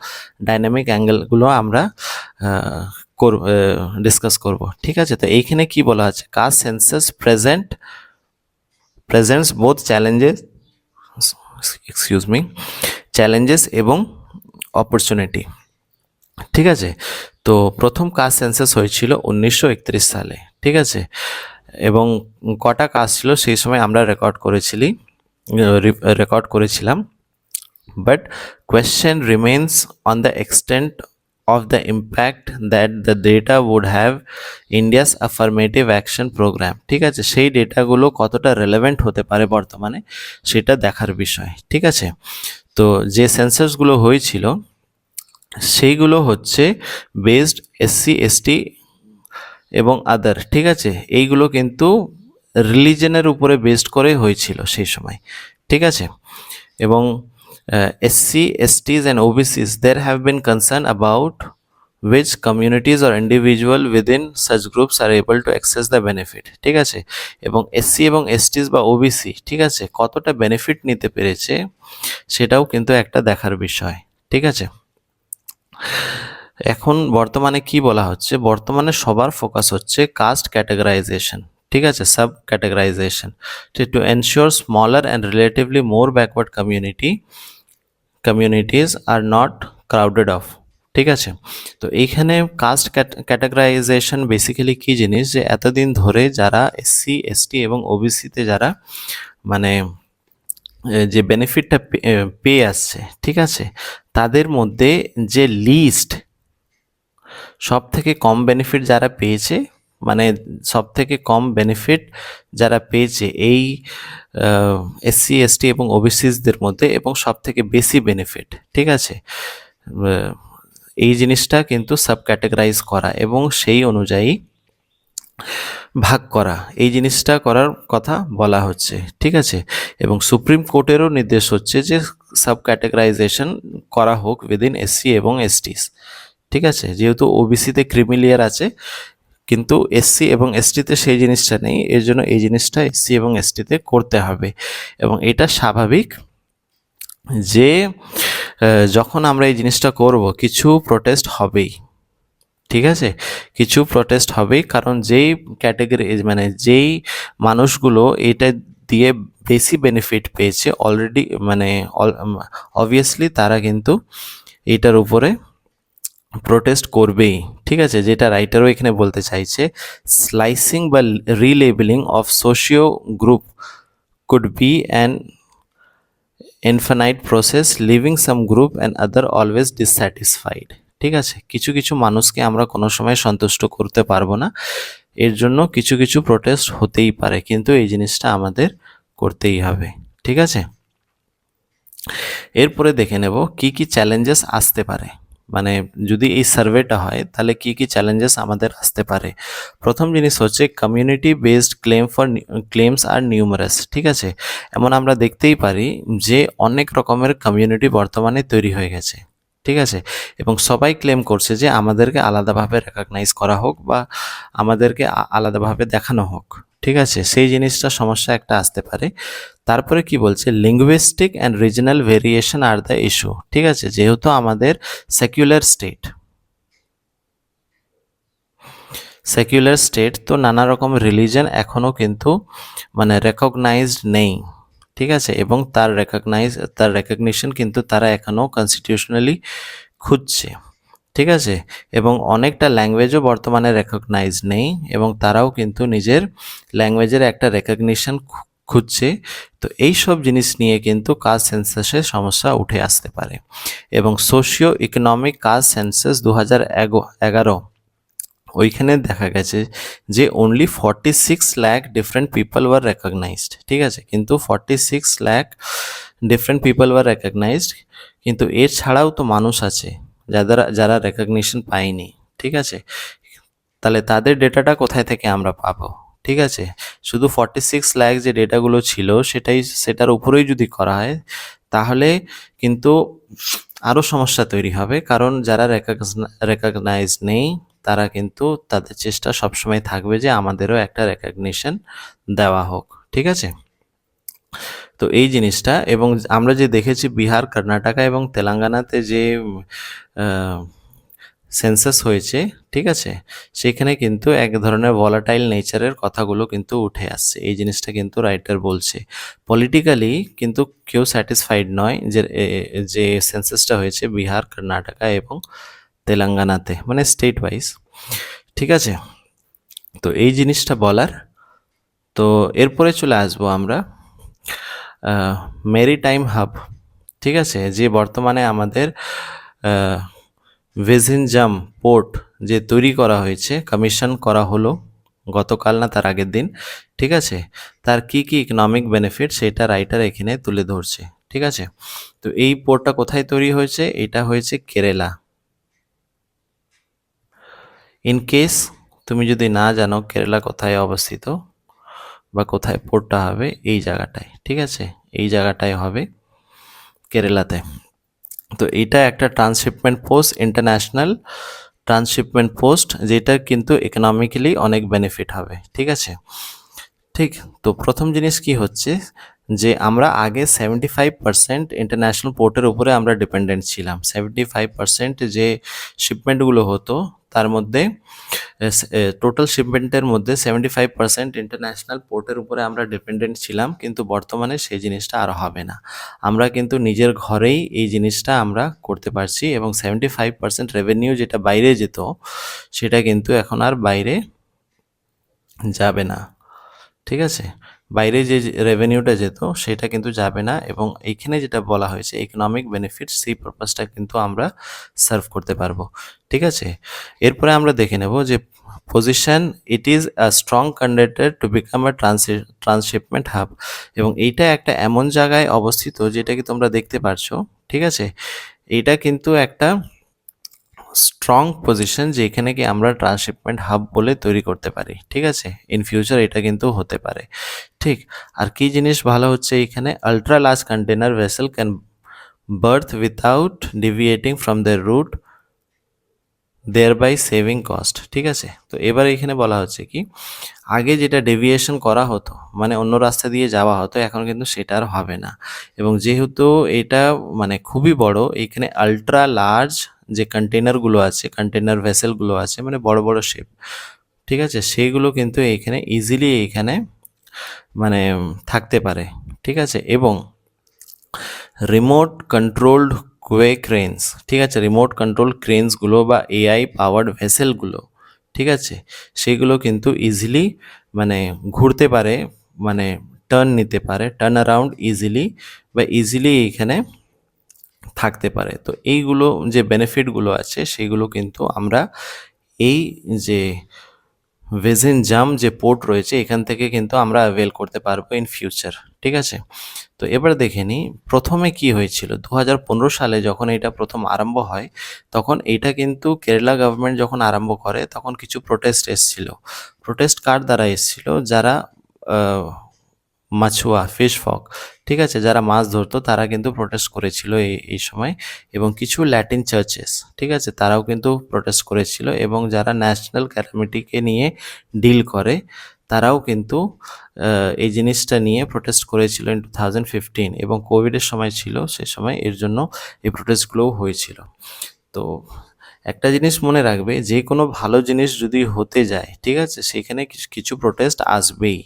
A: ডাইনামিক অ্যাঙ্গেলগুলো আমরা ডিসকাস করব, ঠিক আছে। তো এইখানে কি বলা আছে, caste census presents both challenges এবং অপরচুনিটি, ঠিক আছে। তো প্রথম কাস্ট সেন্সাস হয়েছিল 1931 সালে, ঠিক আছে। এবং কটা কাস্ট ছিল সেই সময় আমরা রেকর্ড করেছিলাম, but question remains on the extent of the impact that the data would have India's affirmative action program, ঠিক আছে। সেই ডেটাগুলো কতটা রেলেভেন্ট হতে পারে বর্তমানে সেটা দেখার বিষয়, ঠিক আছে। তো যে সেন্সাসগুলো হয়েছিল সেইগুলো হচ্ছে বেসড SC ST এবং আদার, ঠিক আছে। এইগুলো কিন্তু রিলিজনের উপরে বেসড করে হয়েছিল সেই সময়, ঠিক আছে। এবং SC STs and OBCs there have been concern about which communities or individual within such groups are able to access the benefit, ঠিক আছে। এবং SC এবং STs বা OBC, ঠিক আছে, কতটা বেনিফিট নিতে পেরেছে সেটাও কিন্তু একটা দেখার বিষয়, ঠিক আছে। এখন বর্তমানে কি বলা হচ্ছে, বর্তমানে সবার ফোকাস হচ্ছে কাস্ট ক্যাটেগরাইজেশন, ঠিক আছে, sub categorisation to ensure smaller and relatively more backward communities are not crowded off, ঠিক আছে। তো এইখানে কাস্ট ক্যাটাগরাইজেশন বেসিক্যালি কী জিনিস, যে এতদিন ধরে যারা এসসি এসটি এবং ওবিসিতে যারা মানে যে বেনিফিটটা পেয়ে আসছে, ঠিক আছে, তাদের মধ্যে যে লিস্ট সব থেকে কম বেনিফিট যারা পেয়েছে, মানে সব থেকে কম বেনিফিট যারা পেয়েছে এই এসসি এসটি এবং ওবিসিসদের মধ্যে, এবং সব থেকে বেশি বেনিফিট, ঠিক আছে, এই জিনিসটা কিন্তু সাব ক্যাটাগরাইজ করা এবং সেই অনুযায়ী ভাগ করা, এই জিনিসটা করার কথা বলা হচ্ছে, ঠিক আছে। এবং সুপ্রিম কোর্টেরও নির্দেশ হচ্ছে যে সাব ক্যাটাগরাইজেশন করা হোক উইদিন এসসি এবং এসটিস, ঠিক আছে। যেহেতু ওবিসিতে ক্রিমিলিয়ার আছে, কিন্তু এসসি এবং এসটিতে সেই জিনিসটা নেই, এর জন্য এই জিনিসটা এসসি এবং এসটিতে করতে হবে। এবং এটা স্বাভাবিক যে যখন আমরা এই জিনিসটা করব কিছু প্রোটেস্ট হবেই, ঠিক আছে, কিছু প্রোটেস্ট হবেই, কারণ যেই ক্যাটাগরি মানে যেই মানুষগুলো এটা দিয়ে বেশি বেনিফিট পেয়েছে অলরেডি, মানে অবভিয়াসলি তারা কিন্তু এটার উপরে প্রোটেস্ট করবেই, ঠিক আছে। যেটা রাইটারও এখানে বলতে চাইছে, স্লাইসিং বা relabelling of socio group could be an infinite process, leaving some group and other always dissatisfied, ঠিক আছে। কিছু কিছু মানুষকে আমরা কোনো সময় সন্তুষ্ট করতে পারবো না, এর জন্য কিছু কিছু প্রোটেস্ট হতেই পারে, কিন্তু এই জিনিসটা আমাদের করতেই হবে, ঠিক আছে। এরপরে দেখে নেব কি কি চ্যালেঞ্জেস আসতে পারে, মানে যদি এই সার্ভেটা হয় তাহলে কি কি চ্যালেঞ্জেস আমাদের আসতে পারে। প্রথম জিনিস হচ্ছে কমিউনিটি বেসড ক্লেমস আর নিউমারাস, ঠিক আছে। এমন আমরা দেখতেই পারি যে অনেক রকমের কমিউনিটি বর্তমানে তৈরি হয়ে গেছে, ঠিক আছে, এবং সবাই ক্লেম করছে যে আমাদেরকে আলাদাভাবে রেকগনাইজ করা হোক বা আমাদেরকে আলাদাভাবে দেখানো হোক, ঠিক আছে। সেই জিনিসটা সমস্যা একটা আসতে পারে। তারপরে কি বলছে, linguistic and regional variation are the issue, ঠিক আছে। যেহেতু আমাদের সেকুলার স্টেট, তো নানা রকম রিলিজন এখনও কিন্তু মানে রেকগনাইজড নেই, ঠিক আছে, এবং তার রেকগনিশন কিন্তু তারা এখনও কনস্টিটিউশনালি খুঁজছে, ঠিক আছে। এবং অনেকটা ল্যাঙ্গুয়েজও বর্তমানে রেকগনাইজ নেই, এবং তারাও কিন্তু নিজের ল্যাঙ্গুয়েজের একটা রেকগনিশন খুঁজছে। তো এই সব জিনিস নিয়ে কিন্তু কাস্ট সেন্সাসের সমস্যা উঠে আসতে পারে। এবং সোশিও ইকোনমিক কাস্ট সেন্সাস 2011 ওইখানে দেখা গেছে যে only 46 lakh different people were recognised, ঠিক আছে, কিন্তু 46 lakh different people were recognised, কিন্তু এর ছাড়াও তো মানুষ আছে যারা রেকগনিশন পায়নি, ঠিক আছে। তাহলে তাদের ডেটাটা কোথায় থেকে আমরা পাবো, ঠিক আছে। শুধু 46 লাখ যে ডেটাগুলো ছিল সেটার উপরেই যদি করা হয় তাহলে কিন্তু আরও সমস্যা তৈরি হবে, কারণ যারা রেকগনাইজ নেই তারা কিন্তু তাদের চেষ্টা সবসময় থাকবে যে আমাদেরও একটা রেকগনিশন দেওয়া হোক, ঠিক আছে। তো এই জিনিসটা, এবং আমরা যে দেখেছি বিহার, কর্ণাটকা এবং তেলেঙ্গানাতে যে সেন্সাস হয়েছে, ঠিক আছে, সেখানে কিন্তু এক ধরনের ভলাটাইল নেচারের কথাগুলো কিন্তু উঠে আসছে, এই জিনিসটা কিন্তু রাইটার বলছে। পলিটিক্যালি কিন্তু কেউ স্যাটিসফাইড নয় যে সেন্সাসটা হয়েছে বিহার, কর্ণাটকা এবং তেলেঙ্গানাতে, মানে স্টেট ওয়াইজ, ঠিক আছে। তো এই জিনিসটা বলার। তো এরপরে চলে আসবো আমরা মেরিটাইম হাব, ঠিক আছে, যে বর্তমানে আমাদের ভেজিনজাম পোর্ট যে তৈরি করা হয়েছে, কমিশন করা হলো গতকাল না তার আগের দিন, ঠিক আছে, তার কি কি ইকোনমিক বেনিফিট সেটা রাইটার এখানে তুলে ধরছে, ঠিক আছে। তো এই পোর্টটা কোথায় তৈরি হয়েছে, এটা হয়েছে কেরালা। ইন কেস তুমি যদি না জানো কেরালা কোথায় অবস্থিত বা কোথায় পোর্টটা হবে, এই জায়গাটায়, ঠিক আছে, এই জায়গাটায় হবে কেরালাতে। তো এটা একটা transshipment post, international transshipment post, যেটা কিন্তু ইকোনমিক্যালি অনেক বেনিফিট হবে, ঠিক আছে। ঠিক, তো প্রথম জিনিস কি হচ্ছে যে আমরা আগে 75% ইন্টারন্যাশনাল পোর্টের উপরে আমরা ডিপেন্ডেন্ট ছিলাম। 75% যে শিপমেন্টগুলো হতো তার মধ্যে টোটাল শিপমেন্টের মধ্যে 75% ইন্টারন্যাশনাল পোর্টের উপরে আমরা ডিপেন্ডেন্ট ছিলাম, কিন্তু বর্তমানে সেই জিনিসটা আর হবে না। আমরা কিন্তু নিজের ঘরেই এই জিনিসটা আমরা করতে পারছি, এবং 75% রেভিনিউ যেটা বাইরে যেত সেটা কিন্তু এখন আর বাইরে যাবে না। ঠিক আছে, বাইরে যে রেভিনিউটা যেত সেটা কিন্তু যাবে না, এবং এইখানে যেটা বলা হয়েছে ইকোনমিক বেনিফিট, সেই পারপাসটা কিন্তু আমরা সার্ভ করতে পারবো। ঠিক আছে, এরপরে আমরা দেখে নেব যে position, it is a strong candidate to become a transshipment hub, এবং এইটা একটা এমন জায়গায় অবস্থিত যেটা কি তোমরা দেখতে পারছো। ঠিক আছে, এইটা কিন্তু একটা স্ট্রং পজিশন যেখানে কি আমরা ট্রান্সশিপমেন্ট হাব বলে তৈরি করতে পারি। ঠিক আছে, ইন ফিউচার এটা কিন্তু হতে পারে। ঠিক, আর কি জিনিস ভালো হচ্ছে এখানে, ultra large container vessel can berth without deviating from the route, thereby saving cost. ঠিক আছে, তো এবার এখানে বলা হচ্ছে কি, আগে যেটা ডেভিয়েশন করা হতো মানে অন্য রাস্তা দিয়ে যাওয়া হতো, এখন কিন্তু সেটা আর হবে না। এবং যেহেতু এটা মানে খুবই বড়, এখানে আলট্রা লার্জ যে কন্টেনারগুলো আছে, কন্টেনার ভেসেলগুলো আছে, মানে বড় বড় শিপ, ঠিক আছে, সেইগুলো কিন্তু এইখানে ইজিলি এইখানে মানে থাকতে পারে। ঠিক আছে, এবং রিমোট কন্ট্রোলড কোয়ে ক্রেনস, ঠিক আছে, রিমোট কন্ট্রোল ক্রেনসগুলো বা এআই পাওয়ার্ড ভেসেলগুলো, ঠিক আছে, সেগুলো কিন্তু ইজিলি মানে ঘুরতে পারে, মানে টার্ন নিতে পারে, টার্ন অ্যারাউন্ড ইজিলি, বা ইজিলি এখানে থাকতে পারে। তো এইগুলো যে বেনিফিটগুলো আছে সেগুলো কিন্তু আমরা এই যে ভেজেনজাম যে পোর্ট রয়েছে এখান থেকে কিন্তু আমরা অ্যাভেল করতে পারবো ইন ফিউচার। ঠিক আছে, তো এবার দেখে নিই প্রথমে কি হয়েছিল। 2015 সালে যখন এটা প্রথম আরম্ভ হয়, তখন এটা কিন্তু কেরালা গভর্নমেন্ট যখন আরম্ভ করে তখন কিছু প্রোটেস্ট এসছিল। প্রোটেস্ট কার দ্বারা এসছিল, যারা মাছুয়া, ফিশ ফক, ঠিক আছে, যারা মাছ ধরতো তারা কিন্তু প্রোটেস্ট করেছিল এই সময়, এবং কিছু ল্যাটিন চার্চেস, ঠিক আছে, তারাও কিন্তু প্রোটেস্ট করেছিল, এবং যারা ন্যাশনাল ক্যালামিটিকে নিয়ে ডিল করে তারাও কিন্তু এই জিনিসটা নিয়ে প্রোটেস্ট করেছিল ইন 2015, এবং কোভিডের সময় ছিল সে সময়, এর জন্য এই প্রোটেস্টগুলোও হয়েছিল। তো একটা জিনিস মনে রাখবে, যে কোনো ভালো জিনিস যদি হতে যায়, ঠিক আছে, সেখানে কিছু প্রোটেস্ট আসবেই,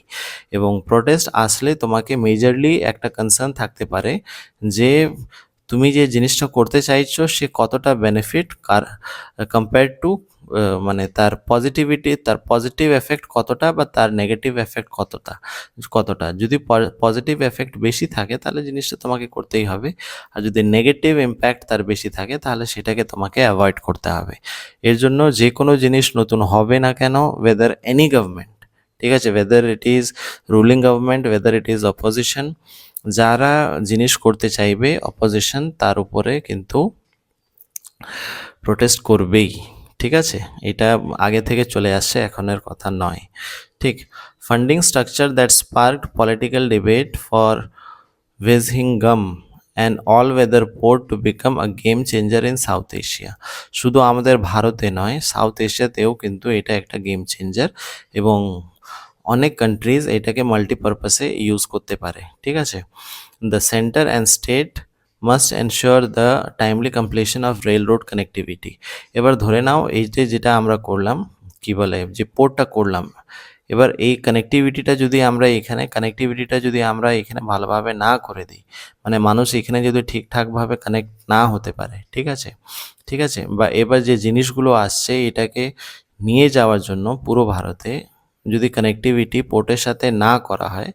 A: এবং প্রোটেস্ট আসলে তোমাকে মেজরলি একটা কনসার্ন থাকতে পারে যে তুমি যে জিনিসটা করতে চাইছো সে কতটা বেনিফিট কার কম্পেয়ার টু মানে তার পজিটিভিটি, তার পজিটিভ এফেক্ট কতটা, বা তার নেগেটিভ এফেক্ট কতটা কতটা যদি পজিটিভ এফেক্ট বেশি থাকে তাহলে জিনিসটা তোমাকে করতেই হবে, আর যদি নেগেটিভ ইম্প্যাক্ট তার বেশি থাকে তাহলে সেটাকে তোমাকে অ্যাভয়েড করতে হবে। এর জন্য যে কোনো জিনিস নতুন হবে না কেন, ওয়েদার এনি গভর্নমেন্ট, ঠিক আছে, weather it is ruling government, weather it is opposition, যারা জিনিস করতে চাইবে অপোজিশন তার উপরে কিন্তু প্রোটেস্ট করবেই। ঠিক আছে, এটা আগে থেকে চলে আসছে, এখনের কথা নয়। ঠিক, funding structure that sparked political debate for Vizhinjam and all weather port to become a game changer in South Asia. শুধু আমাদের ভারতে নয়, সাউথ এশিয়াতেও কিন্তু এটা একটা গেম চেঞ্জার, এবং অনেক কান্ট্রিজ এটাকে মাল্টিপারপাসে ইউজ করতে পারে। ঠিক আছে, the centre and state must ensure the timely completion of rail road connectivity. এবার ধরে নাও এই যে যেটা আমরা করলাম, কি বলে, যে পোর্টটা করলাম, এবার এই কানেক্টিভিটিটা যদি আমরা এখানে ভালোভাবে না করে দিই, মানে মানুষ এখানে যদি ঠিকঠাকভাবে কানেক্ট না হতে পারে, ঠিক আছে, ঠিক আছে, বা এবার যে জিনিসগুলো আসছে এটাকে নিয়ে যাওয়ার জন্য পুরো ভারতে যদি কানেক্টিভিটি পোর্টের সাথে না করা হয়,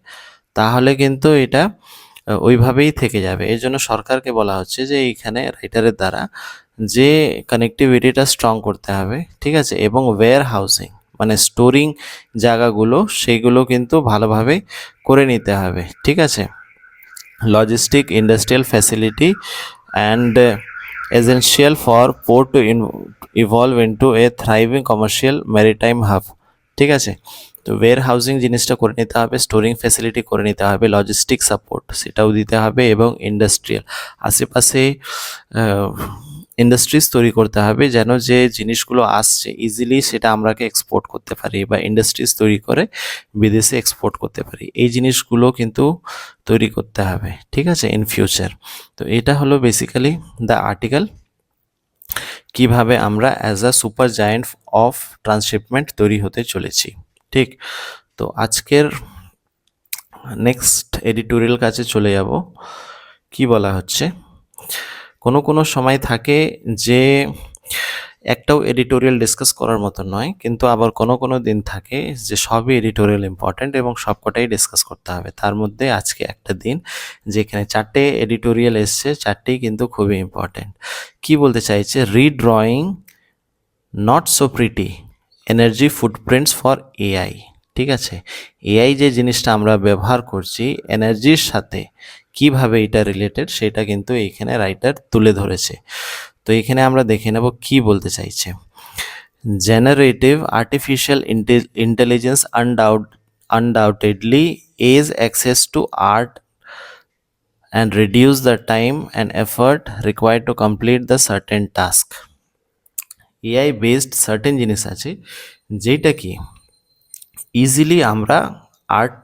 A: তাহলে কিন্তু এটা ওইভাবেই থেকে যাবে। এর জন্য সরকারকে বলা হচ্ছে যে এইখানে রাইটারের দ্বারা যে কানেক্টিভিটিটা স্ট্রং করতে হবে, ঠিক আছে, এবং ওয়্যার হাউসিং মানে স্টোরিং জায়গাগুলো সেইগুলো কিন্তু ভালোভাবে করে নিতে হবে। ঠিক আছে, logistic industrial facility and essential for port to evolve into a thriving commercial maritime hub। ঠিক আছে, তো ওয়্যার হাউসিং জিনিসটা করে নিতে হবে, স্টোরিং ফ্যাসিলিটি করে নিতে হবে, লজিস্টিক সাপোর্ট সেটাও দিতে হবে, এবং ইন্ডাস্ট্রিয়াল আশেপাশে ইন্ডাস্ট্রিজ তৈরি করতে হবে যেন যে জিনিসগুলো আসছে ইজিলি সেটা আমরাকে এক্সপোর্ট করতে পারি বা ইন্ডাস্ট্রিজ তৈরি করে বিদেশে এক্সপোর্ট করতে পারি, এই জিনিসগুলো কিন্তু তৈরি করতে হবে, ঠিক আছে, ইন ফিউচার। তো এটা হলো বেসিক্যালি দ্য আর্টিকেল, কিভাবে আমরা as a super giant of transshipment তৈরি হতে চলেছি। ঠিক, তো আজকের নেক্সট এডিটোরিয়াল কাছে চলে যাব। কি বলা হচ্ছে, কোনো কোনো সময় থাকে যে একটাও এডিটোরিয়াল ডিসকাস করার মতো নয়, কিন্তু আবার কোনো কোনো দিন থাকে যে সবই এডিটোরিয়াল ইম্পর্ট্যান্ট এবং সবকটাই ডিসকাস করতে হবে। তার মধ্যে আজকে একটা দিন যেখানে 4টে এডিটোরিয়াল এসছে, 4টেই কিন্তু খুবই ইম্পর্ট্যান্ট। কি বলতে চাইছে, রিড্রয়িং not so pretty energy footprints for AI. ঠিক আছে, এআই যে জিনিসটা আমরা ব্যবহার করছি এনার্জির সাথে কিভাবে এটা রিলেটেড সেটা কিন্তু এইখানে রাইটার তুলে ধরেছে। তো এখানে আমরা দেখে নেব কি বলতে চাইছে। Generative artificial intelligence undoubtedly is access to art and reduce the time and effort required to complete the certain task. AI based certain জিনিস আছে যেটা কি ইজিলি আমরা আর্ট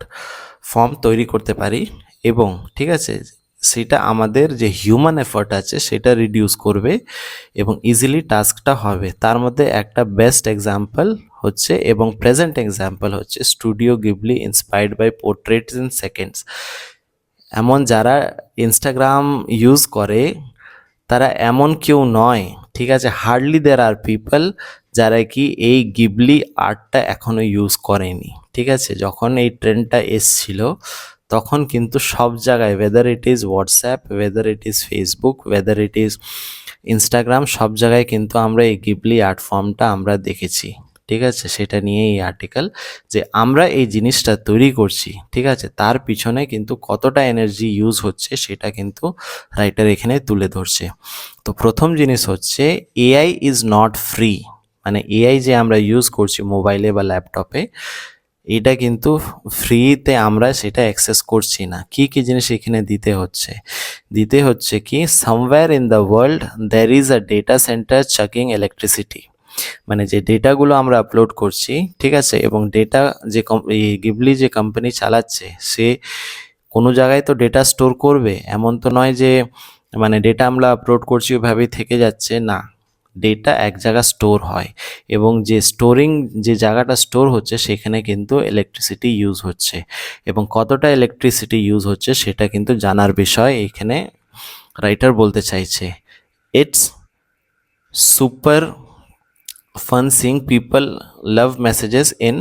A: ফর্ম তৈরি করতে পারি এবং ঠিক আছে সেটা আমাদের যে হিউম্যান এফর্ট আছে সেটা রিডিউস করবে এবং ইজিলি টাস্কটা হবে। তার মধ্যে একটা বেস্ট এক্সাম্পল হচ্ছে এবং প্রেজেন্ট এক্সাম্পল হচ্ছে studio Ghibli inspired by portraits in seconds. এমন যারা ইনস্টাগ্রাম ইউজ করে তারা এমন কেউ নয়, ঠিক আছে, হার্ডলি দেয়ার আর পিপল যারা কি এই গিবলি আর্টটা এখনও ইউজ করেনি। ঠিক আছে, যখন এই ট্রেন্ডটা এসছিল তখন কিন্তু সব জায়গায় weather it is WhatsApp, weather it is Facebook, weather it is Instagram, সব জায়গায় কিন্তু আমরা এই গিবলি আর্ট ফর্মটা আমরা দেখেছি। ঠিক আছে, সেটা নিয়ে এই আর্টিকেল যে আমরা এই জিনিসটা তৈরি করছি, ঠিক আছে, তার পিছনে কিন্তু কতটা এনার্জি ইউজ হচ্ছে সেটা কিন্তু রাইটার এখানে তুলে ধরছে। তো প্রথম জিনিস হচ্ছে এআই ইজ নট ফ্রি, মানে এআই যে আমরা ইউজ করছি মোবাইলে বা ল্যাপটপে এটা কিন্তু ফ্রিতে আমরা সেটা অ্যাক্সেস করছি না। কি কি জিনিস এখানে দিতে হচ্ছে কি somewhere in the world there is a data centre chugging electricity, মানে যে ডেটাগুলো আমরা আপলোড করছি, ঠিক আছে, এবং ডেটা যে গিবলি যে কোম্পানি চালাচ্ছে সে কোনো জায়গায় তো ডেটা স্টোর করবে, এমন তো নয় যে মানে ডেটা আমরা আপলোড করছি ওইভাবেই থেকে যাচ্ছে, না, ডেটা এক জায়গা স্টোর হয় এবং যে স্টোরিং যে জায়গাটা স্টোর হচ্ছে সেখানে কিন্তু ইলেকট্রিসিটি ইউজ হচ্ছে এবং কতটা ইলেকট্রিসিটি ইউজ হচ্ছে সেটা কিন্তু জানার বিষয় এইখানে রাইটার বলতে চাইছে। It's super fun seeing people love messages in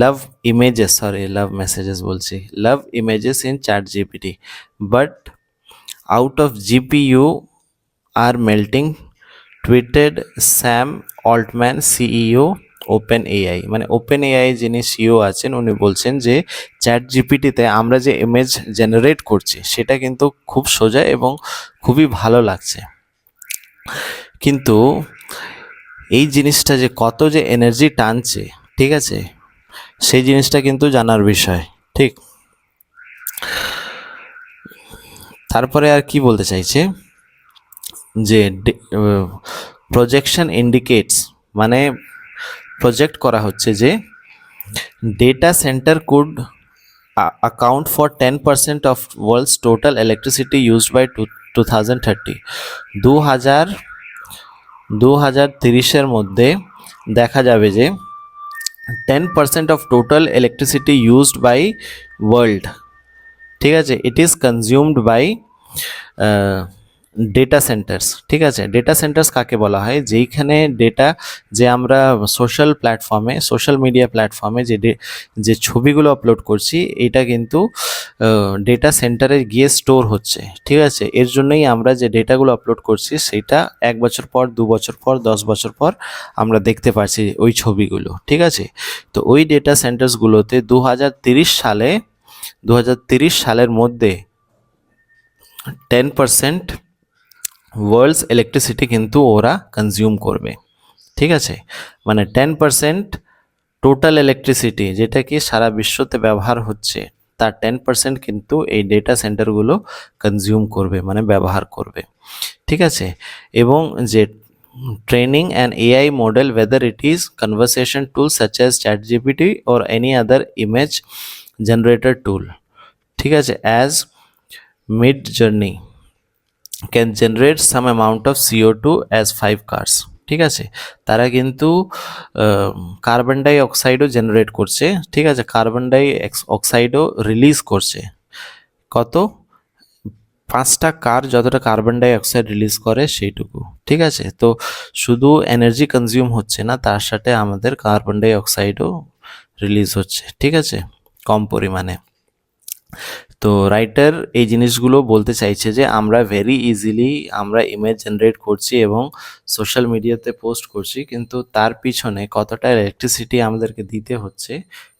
A: love images in ChatGPT, but out of GPU are melting, tweeted Sam Altman, CEO open AI. মানে ওপেন এআই যিনি সিও আছেন উনি বলছেন যে চ্যাট জিপিটিতে আমরা যে ইমেজ জেনারেট করছি সেটা কিন্তু খুব সোজা এবং খুবই ভালো লাগছে, কিন্তু এই জিনিসটা যে কত যে এনার্জি টানছে, ঠিক আছে, সেই জিনিসটা কিন্তু জানার বিষয়। ঠিক, তারপরে আর কি বলতে চাইছে যে প্রজেকশন ইন্ডিকেটস, মানে প্রজেক্ট করা হচ্ছে যে data centre could account for 10% of world's total electricity used by 2030। 2030 মধ্যে দেখা যাবে যে 10% of total electricity used by world, ঠিক আছে, it is consumed by data centres. ঠিক আছে, ডেটা সেন্টার্স কাকে বলা হয়, যেইখানে ডেটা যে আমরা সোশ্যাল প্ল্যাটফর্মে সোশ্যাল মিডিয়া প্ল্যাটফর্মে যে ছবিগুলো আপলোড করছি এটা কিন্তু ডেটা সেন্টারে গিয়ে স্টোর হচ্ছে। ঠিক আছে, এর জন্যই আমরা যে ডেটাগুলো আপলোড করছি সেটা 1 বছর পর 2 বছর পর 10 বছর পর আমরা দেখতে পাচ্ছি ওই ছবিগুলো। ঠিক আছে, তো ওই ডেটা সেন্টার্সগুলোতে 2030 সালের মধ্যে 10% ওয়ার্ল্ডস ইলেকট্রিসিটি কিন্তু ওরা কনজিউম করবে। ঠিক আছে, মানে 10% টোটাল ইলেকট্রিসিটি যেটা কি সারা বিশ্বতে ব্যবহার হচ্ছে তার 10% কিন্তু এই ডেটা সেন্টারগুলো কনজিউম করবে, মানে ব্যবহার করবে। ঠিক আছে, এবং যে training an AI model, whether it is conversation tools such as ChatGPT or any other image generator tool, ঠিক আছে, as mid journey can generate some amount of CO2 as 5 cars, ঠিক আছে, তারা কিন্তু কার্বন ডাই অক্সাইডও জেনারেট করছে, ঠিক আছে, কার্বন ডাই অক্সাইডও রিলিজ করছে, কত, 5টা কার যতটা কার্বন ডাই অক্সাইড রিলিজ করে সেইটুকু, ঠিক আছে। তো শুধু এনার্জি কনজিউম হচ্ছে না, তার সাথে আমাদের কার্বন ডাই অক্সাইডও রিলিজ হচ্ছে, ঠিক আছে, কম পরিমাণে। তো রাইটার এই জিনিসগুলো বলতে চাইছে যে আমরা ভেরি ইজিলি আমরা ইমেজ জেনারেট করছি এবং সোশ্যাল মিডিয়াতে পোস্ট করছি, কিন্তু তার পিছনে কতটা ইলেকট্রিসিটি আমাদেরকে দিতে হচ্ছে,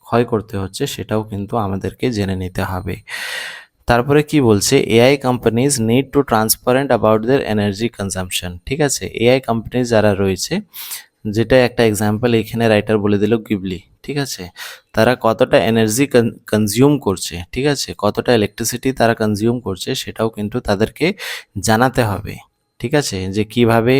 A: ক্ষয় করতে হচ্ছে, সেটাও কিন্তু আমাদেরকে জেনে নিতে হবে। তারপরে কি বলছে, AI companies need to transparent about their energy consumption, ঠিক আছে, এআই কোম্পানিজ যারা রয়েছে, যেটা একটা এক্সাম্পল এখানে রাইটার বলে দিল গিবলি, ঠিক আছে, তারা কতটা এনার্জি কনজিউম করছে, ঠিক আছে, কতটা ইলেকট্রিসিটি তারা কনজিউম করছে, সেটাও কিন্তু তাদেরকে জানাতে হবে, ঠিক আছে, যে কিভাবে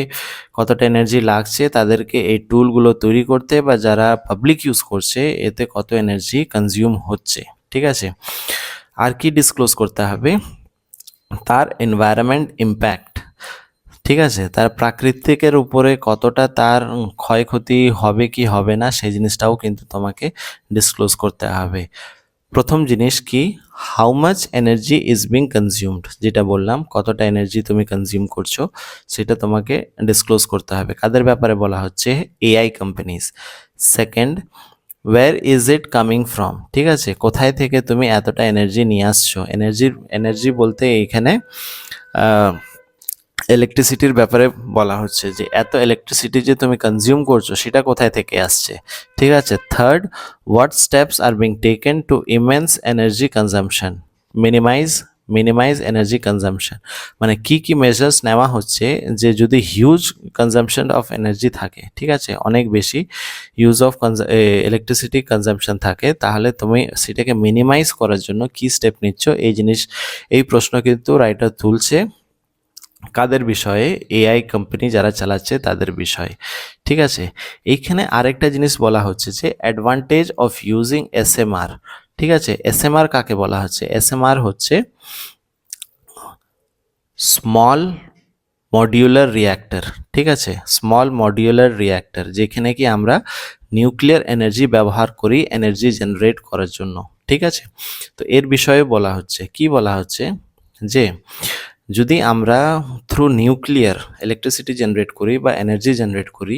A: কতটা এনার্জি লাগছে তাদেরকে এই টুলগুলো তৈরি করতে, বা যারা পাবলিক ইউজ করছে এতে কত এনার্জি কনজিউম হচ্ছে, ঠিক আছে। আর কি ডিসক্লোজ করতে হবে, তার এনভায়রনমেন্ট ইম্প্যাক্ট, ঠিক আছে, তার প্রাকৃতিকের উপরে কতটা তার ক্ষয়ক্ষতি হবে কি হবে না সেই জিনিসটাও কিন্তু তোমাকে ডিসক্লোজ করতে হবে। প্রথম জিনিস কি, how much energy is being consumed, যেটা বললাম কতটা এনার্জি তুমি কনজিউম করছো সেটা তোমাকে ডিসক্লোজ করতে হবে। কাদের ব্যাপারে বলা হচ্ছে, AI companies. Second, where is it coming from, ঠিক আছে, কোথায় থেকে তুমি এতটা এনার্জি নিয়ে আসছো। এনার্জি বলতে এইখানে ইলেকট্রিসিটির ব্যাপারে বলা হচ্ছে, যে এত ইলেকট্রিসিটি যে তুমি কনজিউম করছো সেটা কোথায় থেকে আসছে, ঠিক আছে। Third, what steps are being taken to immense energy consumption, minimise energy consumption, মানে কি কি মেজার্স নেওয়া হচ্ছে যে যদি হিউজ কনজাম্পশন অফ এনার্জি থাকে, ঠিক আছে, অনেক বেশি ইউজ অফ ইলেকট্রিসিটি কনজাম্পশন থাকে, তাহলে তুমি সেটাকে মিনিমাইজ করার জন্য কি স্টেপ নিচ্ছ, এই প্রশ্ন কিন্তু রাইটার তুলছে কাদের বিষয়ে, এআই কোম্পানি যারা চালাচ্ছে তাদের বিষয়ে, ঠিক আছে। এইখানে আরেকটা জিনিস বলা হচ্ছে যে অ্যাডভান্টেজ অফ ইউজিং এসএমআর, ঠিক আছে, এসএমআর কাকে বলা হচ্ছে, এসএমআর হচ্ছে স্মল মডিউলার রিঅ্যাক্টর, ঠিক আছে, স্মল মডিউলার রিঅ্যাক্টর, যেখানে কি আমরা নিউক্লিয়ার এনার্জি ব্যবহার করি এনার্জি জেনারেট করার জন্য, ঠিক আছে। তো এর বিষয়ে বলা হচ্ছে, কি বলা হচ্ছে, যে যদি আমরা থ্রু নিউক্লিয়ার ইলেকট্রিসিটি জেনারেট করি বা এনার্জি জেনারেট করি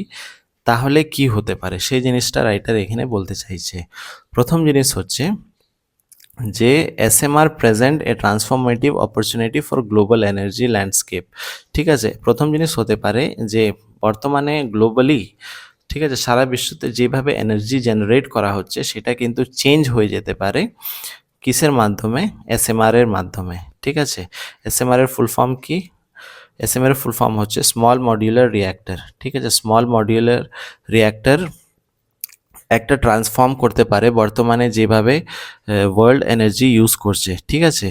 A: তাহলে কি হতে পারে সেই জিনিসটা রাইটার এখানে বলতে চাইছে। প্রথম জিনিস হচ্ছে যে SMR present A transformative opportunity for global energy landscape, ঠিক আছে। প্রথম জিনিস হতে পারে যে বর্তমানে গ্লোবালি, ঠিক আছে, সারা বিশ্বতে যেভাবে এনার্জি জেনারেট করা হচ্ছে সেটা কিন্তু চেঞ্জ হয়ে যেতে পারে কিসের মাধ্যমে, এসএমআর এর মাধ্যমে, ঠিক আছে। এসএমআর এর ফুল ফর্ম কি, এসএমআর এর ফুল ফর্ম হচ্ছে স্মল মডিউলার রিঅ্যাক্টর, ঠিক আছে। স্মল মডিউলার রিঅ্যাক্টর একটা ট্রান্সফর্ম করতে পারে বর্তমানে যেভাবে ওয়ার্ল্ড এনার্জি ইউজ করছে, ঠিক আছে।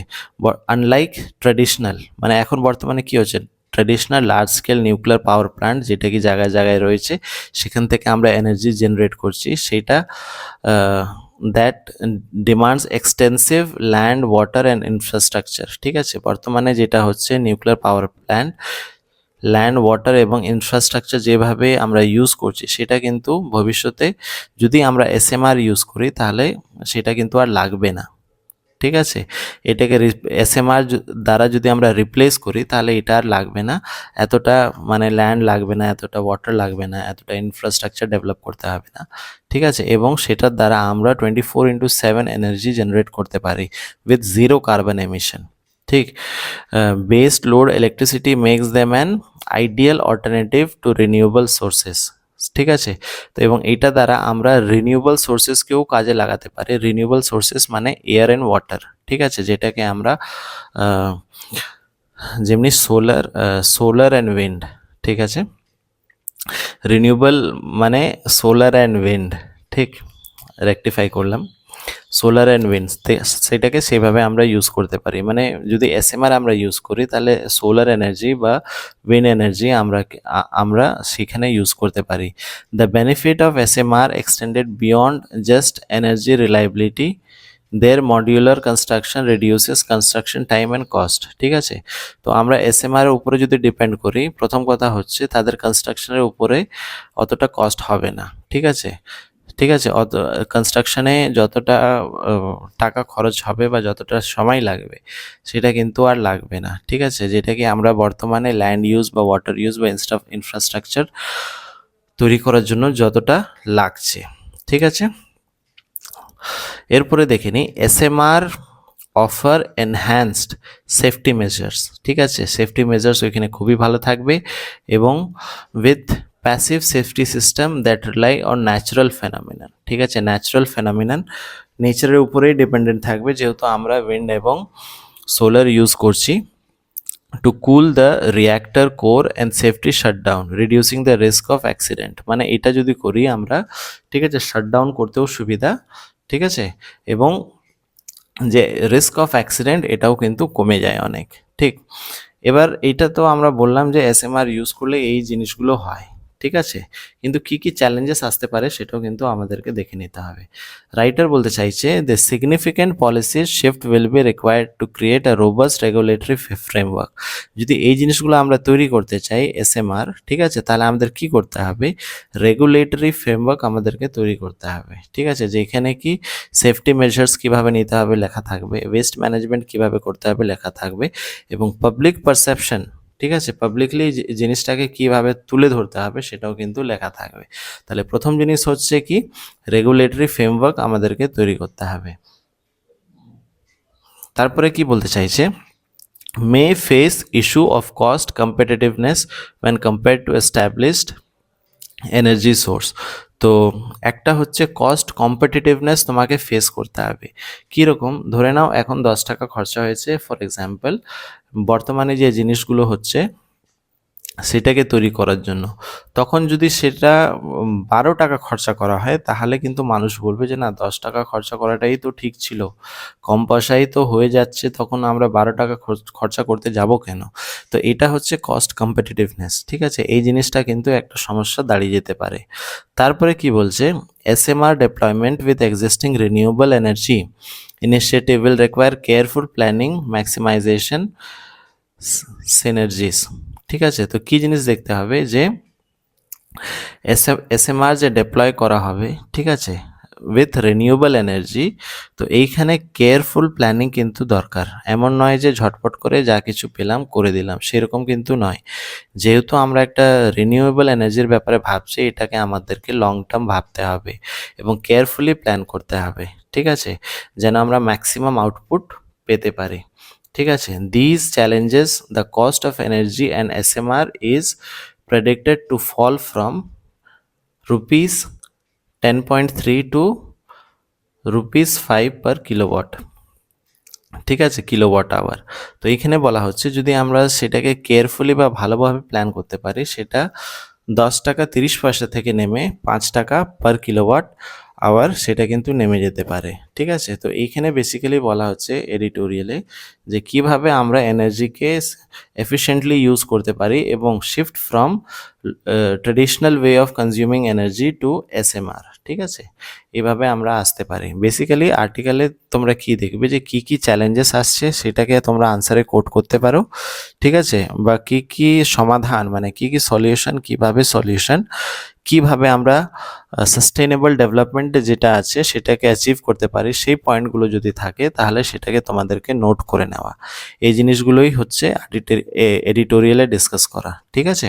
A: আনলাইক ট্র্যাডিশনাল, মানে এখন বর্তমানে কি হচ্ছে, traditional large scale nuclear power plant যেটা কি জায়গায় জায়গায় রয়েছে সেখান থেকে আমরা এনার্জি জেনারেট করছি, সেটা that demands extensive land water and infrastructure, ঠিক আছে। বর্তমানে যেটা হচ্ছে nuclear power plant land water এবং ইনফ্রাস্ট্রাকচার যেভাবে আমরা ইউজ করছি সেটা কিন্তু ভবিষ্যতে যদি আমরা এসএমআর ইউজ করি তাহলে সেটা কিন্তু আর লাগবে না, ঠিক আছে। এটাকে এসএমআর দ্বারা যদি আমরা রিপ্লেস করি তাহলে এটা আর লাগবে না, এতটা মানে ল্যান্ড লাগবে না, এতটা ওয়াটার লাগবে না, এতটা ইনফ্রাস্ট্রাকচার ডেভেলপ করতে হবে না, ঠিক আছে। এবং সেটার দ্বারা আমরা 24/7 এনার্জি জেনারেট করতে পারি উইথ জিরো কার্বন এমিশন, ঠিক। Based load electricity makes them an ideal alternative to renewable sources, ঠিক আছে। তো এবং এইটা দ্বারা আমরা রিনিউয়েবল সোর্সেসকেও কাজে লাগাতে পারি। রিনিউয়েবল সোর্সেস মানে এয়ার অ্যান্ড ওয়াটার, ঠিক আছে, যেটাকে আমরা যেমনি সোলার অ্যান্ড উইন্ড, ঠিক আছে। রিনিউয়েবল মানে সোলার অ্যান্ড উইন্ড, ঠিক, রেকটিফাই করলাম। সোলার অ্যান্ড উইন্ড, সেটাকে সেভাবে আমরা ইউজ করতে পারি। মানে যদি এসএমআর আমরা ইউজ করি তাহলে সোলার এনার্জি বা উইন্ড এনার্জি আমরা সেখানে ইউজ করতে পারি। The benefit of SMR extended beyond just energy reliability, there modular construction reduces construction time and cost. ঠিক আছে, তো আমরা এসএমআর এর উপরে যদি ডিপেন্ড করি, প্রথম কথা হচ্ছে তাদের কনস্ট্রাকশনের উপরে অতটা কস্ট হবে না। ঠিক আছে, ঠিক আছে, অত কনস্ট্রাকশনে যতটা টাকা খরচ হবে বা যতটা সময় লাগবে সেটা কিন্তু আর লাগবে না। ঠিক আছে, যেটা কি আমরা বর্তমানে ল্যান্ড ইউজ বা ওয়াটার ইউজ বা ইনফ্রাস্ট্রাকচার তৈরি করার জন্য যতটা লাগছে। ঠিক আছে, এরপরে দেখে নিই SMR offer enhanced safety measures. ঠিক আছে, সেফটি মেজার্স ওইখানে খুবই ভালো থাকবে এবং with passive safety system that rely on natural phenomenon. ঠিক আছে, ন্যাচারাল ফেনোমিনান নেচারের উপরেই ডিপেন্ডেন্ট থাকবে, যেহেতু আমরা উইন্ড এবং সোলার ইউজ করছি। Two cool the reactor core and safety shutdown reducing the risk of accident. মানে এটা যদি করি আমরা, ঠিক আছে, শাটডাউন করতেও সুবিধা। ঠিক আছে, এবং যে রিস্ক অফ অ্যাক্সিডেন্ট এটাও কিন্তু কমে যায় অনেক। ঠিক, এবার এইটা তো আমরা বললাম যে এসএমআর ইউজ করলে এই জিনিসগুলো হয়। ঠিক আছে, কিন্তু কি কি চ্যালেঞ্জেস আসতে পারে সেটাও কিন্তু আমাদেরকে দেখে নিতে হবে। রাইটার বলতে চাইছে the significant policy shift will be required to create a robust regulatory framework. যদি এই জিনিসগুলো আমরা তৈরি করতে চাই এসএমআর, ঠিক আছে, তাহলে আমাদের কি করতে হবে, রেগুলেটরি ফ্রেমওয়ার্ক আমাদেরকে তৈরি করতে হবে। ঠিক আছে, যেখানে কি সেফটি মেজার্স কিভাবে নিতে হবে লেখা থাকবে, ওয়েস্ট ম্যানেজমেন্ট কিভাবে করতে হবে লেখা থাকবে, এবং পাবলিক পারসেপশন, ঠিক আছে, পাবলিকলি জিনিসটাকে কিভাবে তুলে ধরতে হবে সেটাও কিন্তু লেখা থাকবে। তাহলে প্রথম জিনিস হচ্ছে কি, রেগুলেটরি ফ্রেমওয়ার্ক আমাদেরকে তৈরি করতে হবে। তারপরে কি বলতে চাইছে, মে face issue of cost competitiveness when compared to established energy source. তো একটা হচ্ছে কস্ট কম্পিটিটিভনেস তোমাকে ফেস করতে হবে। কীরকম, ধরে নাও এখন 10 টাকা খরচা হয়েছে ফর এক্সাম্পল, বর্তমানে যে জিনিসগুলো হচ্ছে সেটাকে তৈরি করার জন্য, তখন যদি সেটা 12 টাকা খরচা করা হয় তাহলে কিন্তু মানুষ বলবে যে না, 10 টাকা খরচা করাটাই তো ঠিক ছিল, কম পয়সায় তো হয়ে যাচ্ছে, তখন আমরা 12 টাকা খরচা করতে যাব কেন। তো এটা হচ্ছে কস্ট কম্পিটিটিভনেস। ঠিক আছে, এই জিনিসটা কিন্তু একটা সমস্যা দাঁড়িয়ে যেতে পারে। তারপরে কি বলছে, SMR deployment with existing renewable energy initiative will require careful planning maximisation synergies. ঠিক আছে, তো কি জিনিস দেখতে হবে যে এসএমআর যে ডেপ্লয় করা হবে, ঠিক আছে, উইথ রিনিউয়েবল এনার্জি, তো এইখানে কেয়ারফুল প্ল্যানিং কিন্তু দরকার। এমন নয় যে ঝটপট করে যা কিছু পেলাম করে দিলাম, সেরকম কিন্তু নয়। যেহেতু আমরা একটা রিনিউয়েবল এনার্জির ব্যাপারে ভাবছি, এটাকে আমাদেরকে লং টার্ম ভাবতে হবে এবং কেয়ারফুলি প্ল্যান করতে হবে। ঠিক আছে, যেন আমরা ম্যাক্সিমাম আউটপুট পেতে পারি। ঠিক আছে, this challenges the cost of energy and SMR is predicted to fall from rupees 10.3 to rupees 5 per kilowatt। ঠিক আছে, কিলোওয়াট আওয়ার। তো এইখানে বলা হচ্ছে যদি আমরা সেটাকে কেয়ারফুলি বা ভালোভাবে প্ল্যান করতে পারি, সেটা 10 টাকা 30 পয়সা থেকে নেমে 5 টাকা পার কিলোওয়াট আওয়ার সেটা কিন্তু নেমে যেতে পারে। ঠিক আছে, তো এইখানে বেসিক্যালি বলা হচ্ছে এডিটোরিয়ালে যে কিভাবে আমরা এনার্জিকে এফিশিয়েন্টলি ইউজ করতে পারি এবং shift from traditional way of consuming energy to SMR. ঠিক আছে, এভাবে আমরা আসতে পারি। বেসিক্যালি আর্টিকেলে তোমরা কি দেখবে যে কি কি চ্যালেঞ্জেস আসছে সেটাকে তোমরা আনসারে কোট করতে পারো। ঠিক আছে, বা কি কি সমাধান, মানে কি কি সলিউশন, কিভাবে আমরা সাস্টেইনেবল ডেভেলপমেন্টে যেটা আছে সেটাকে অ্যাচিভ করতে পারি, সেই পয়েন্টগুলো যদি থাকে তাহলে সেটাকে তোমাদেরকে নোট করে নেওয়া। এই জিনিসগুলোই হচ্ছে এডিটোরিয়ালে ডিসকাস করা। ঠিক আছে।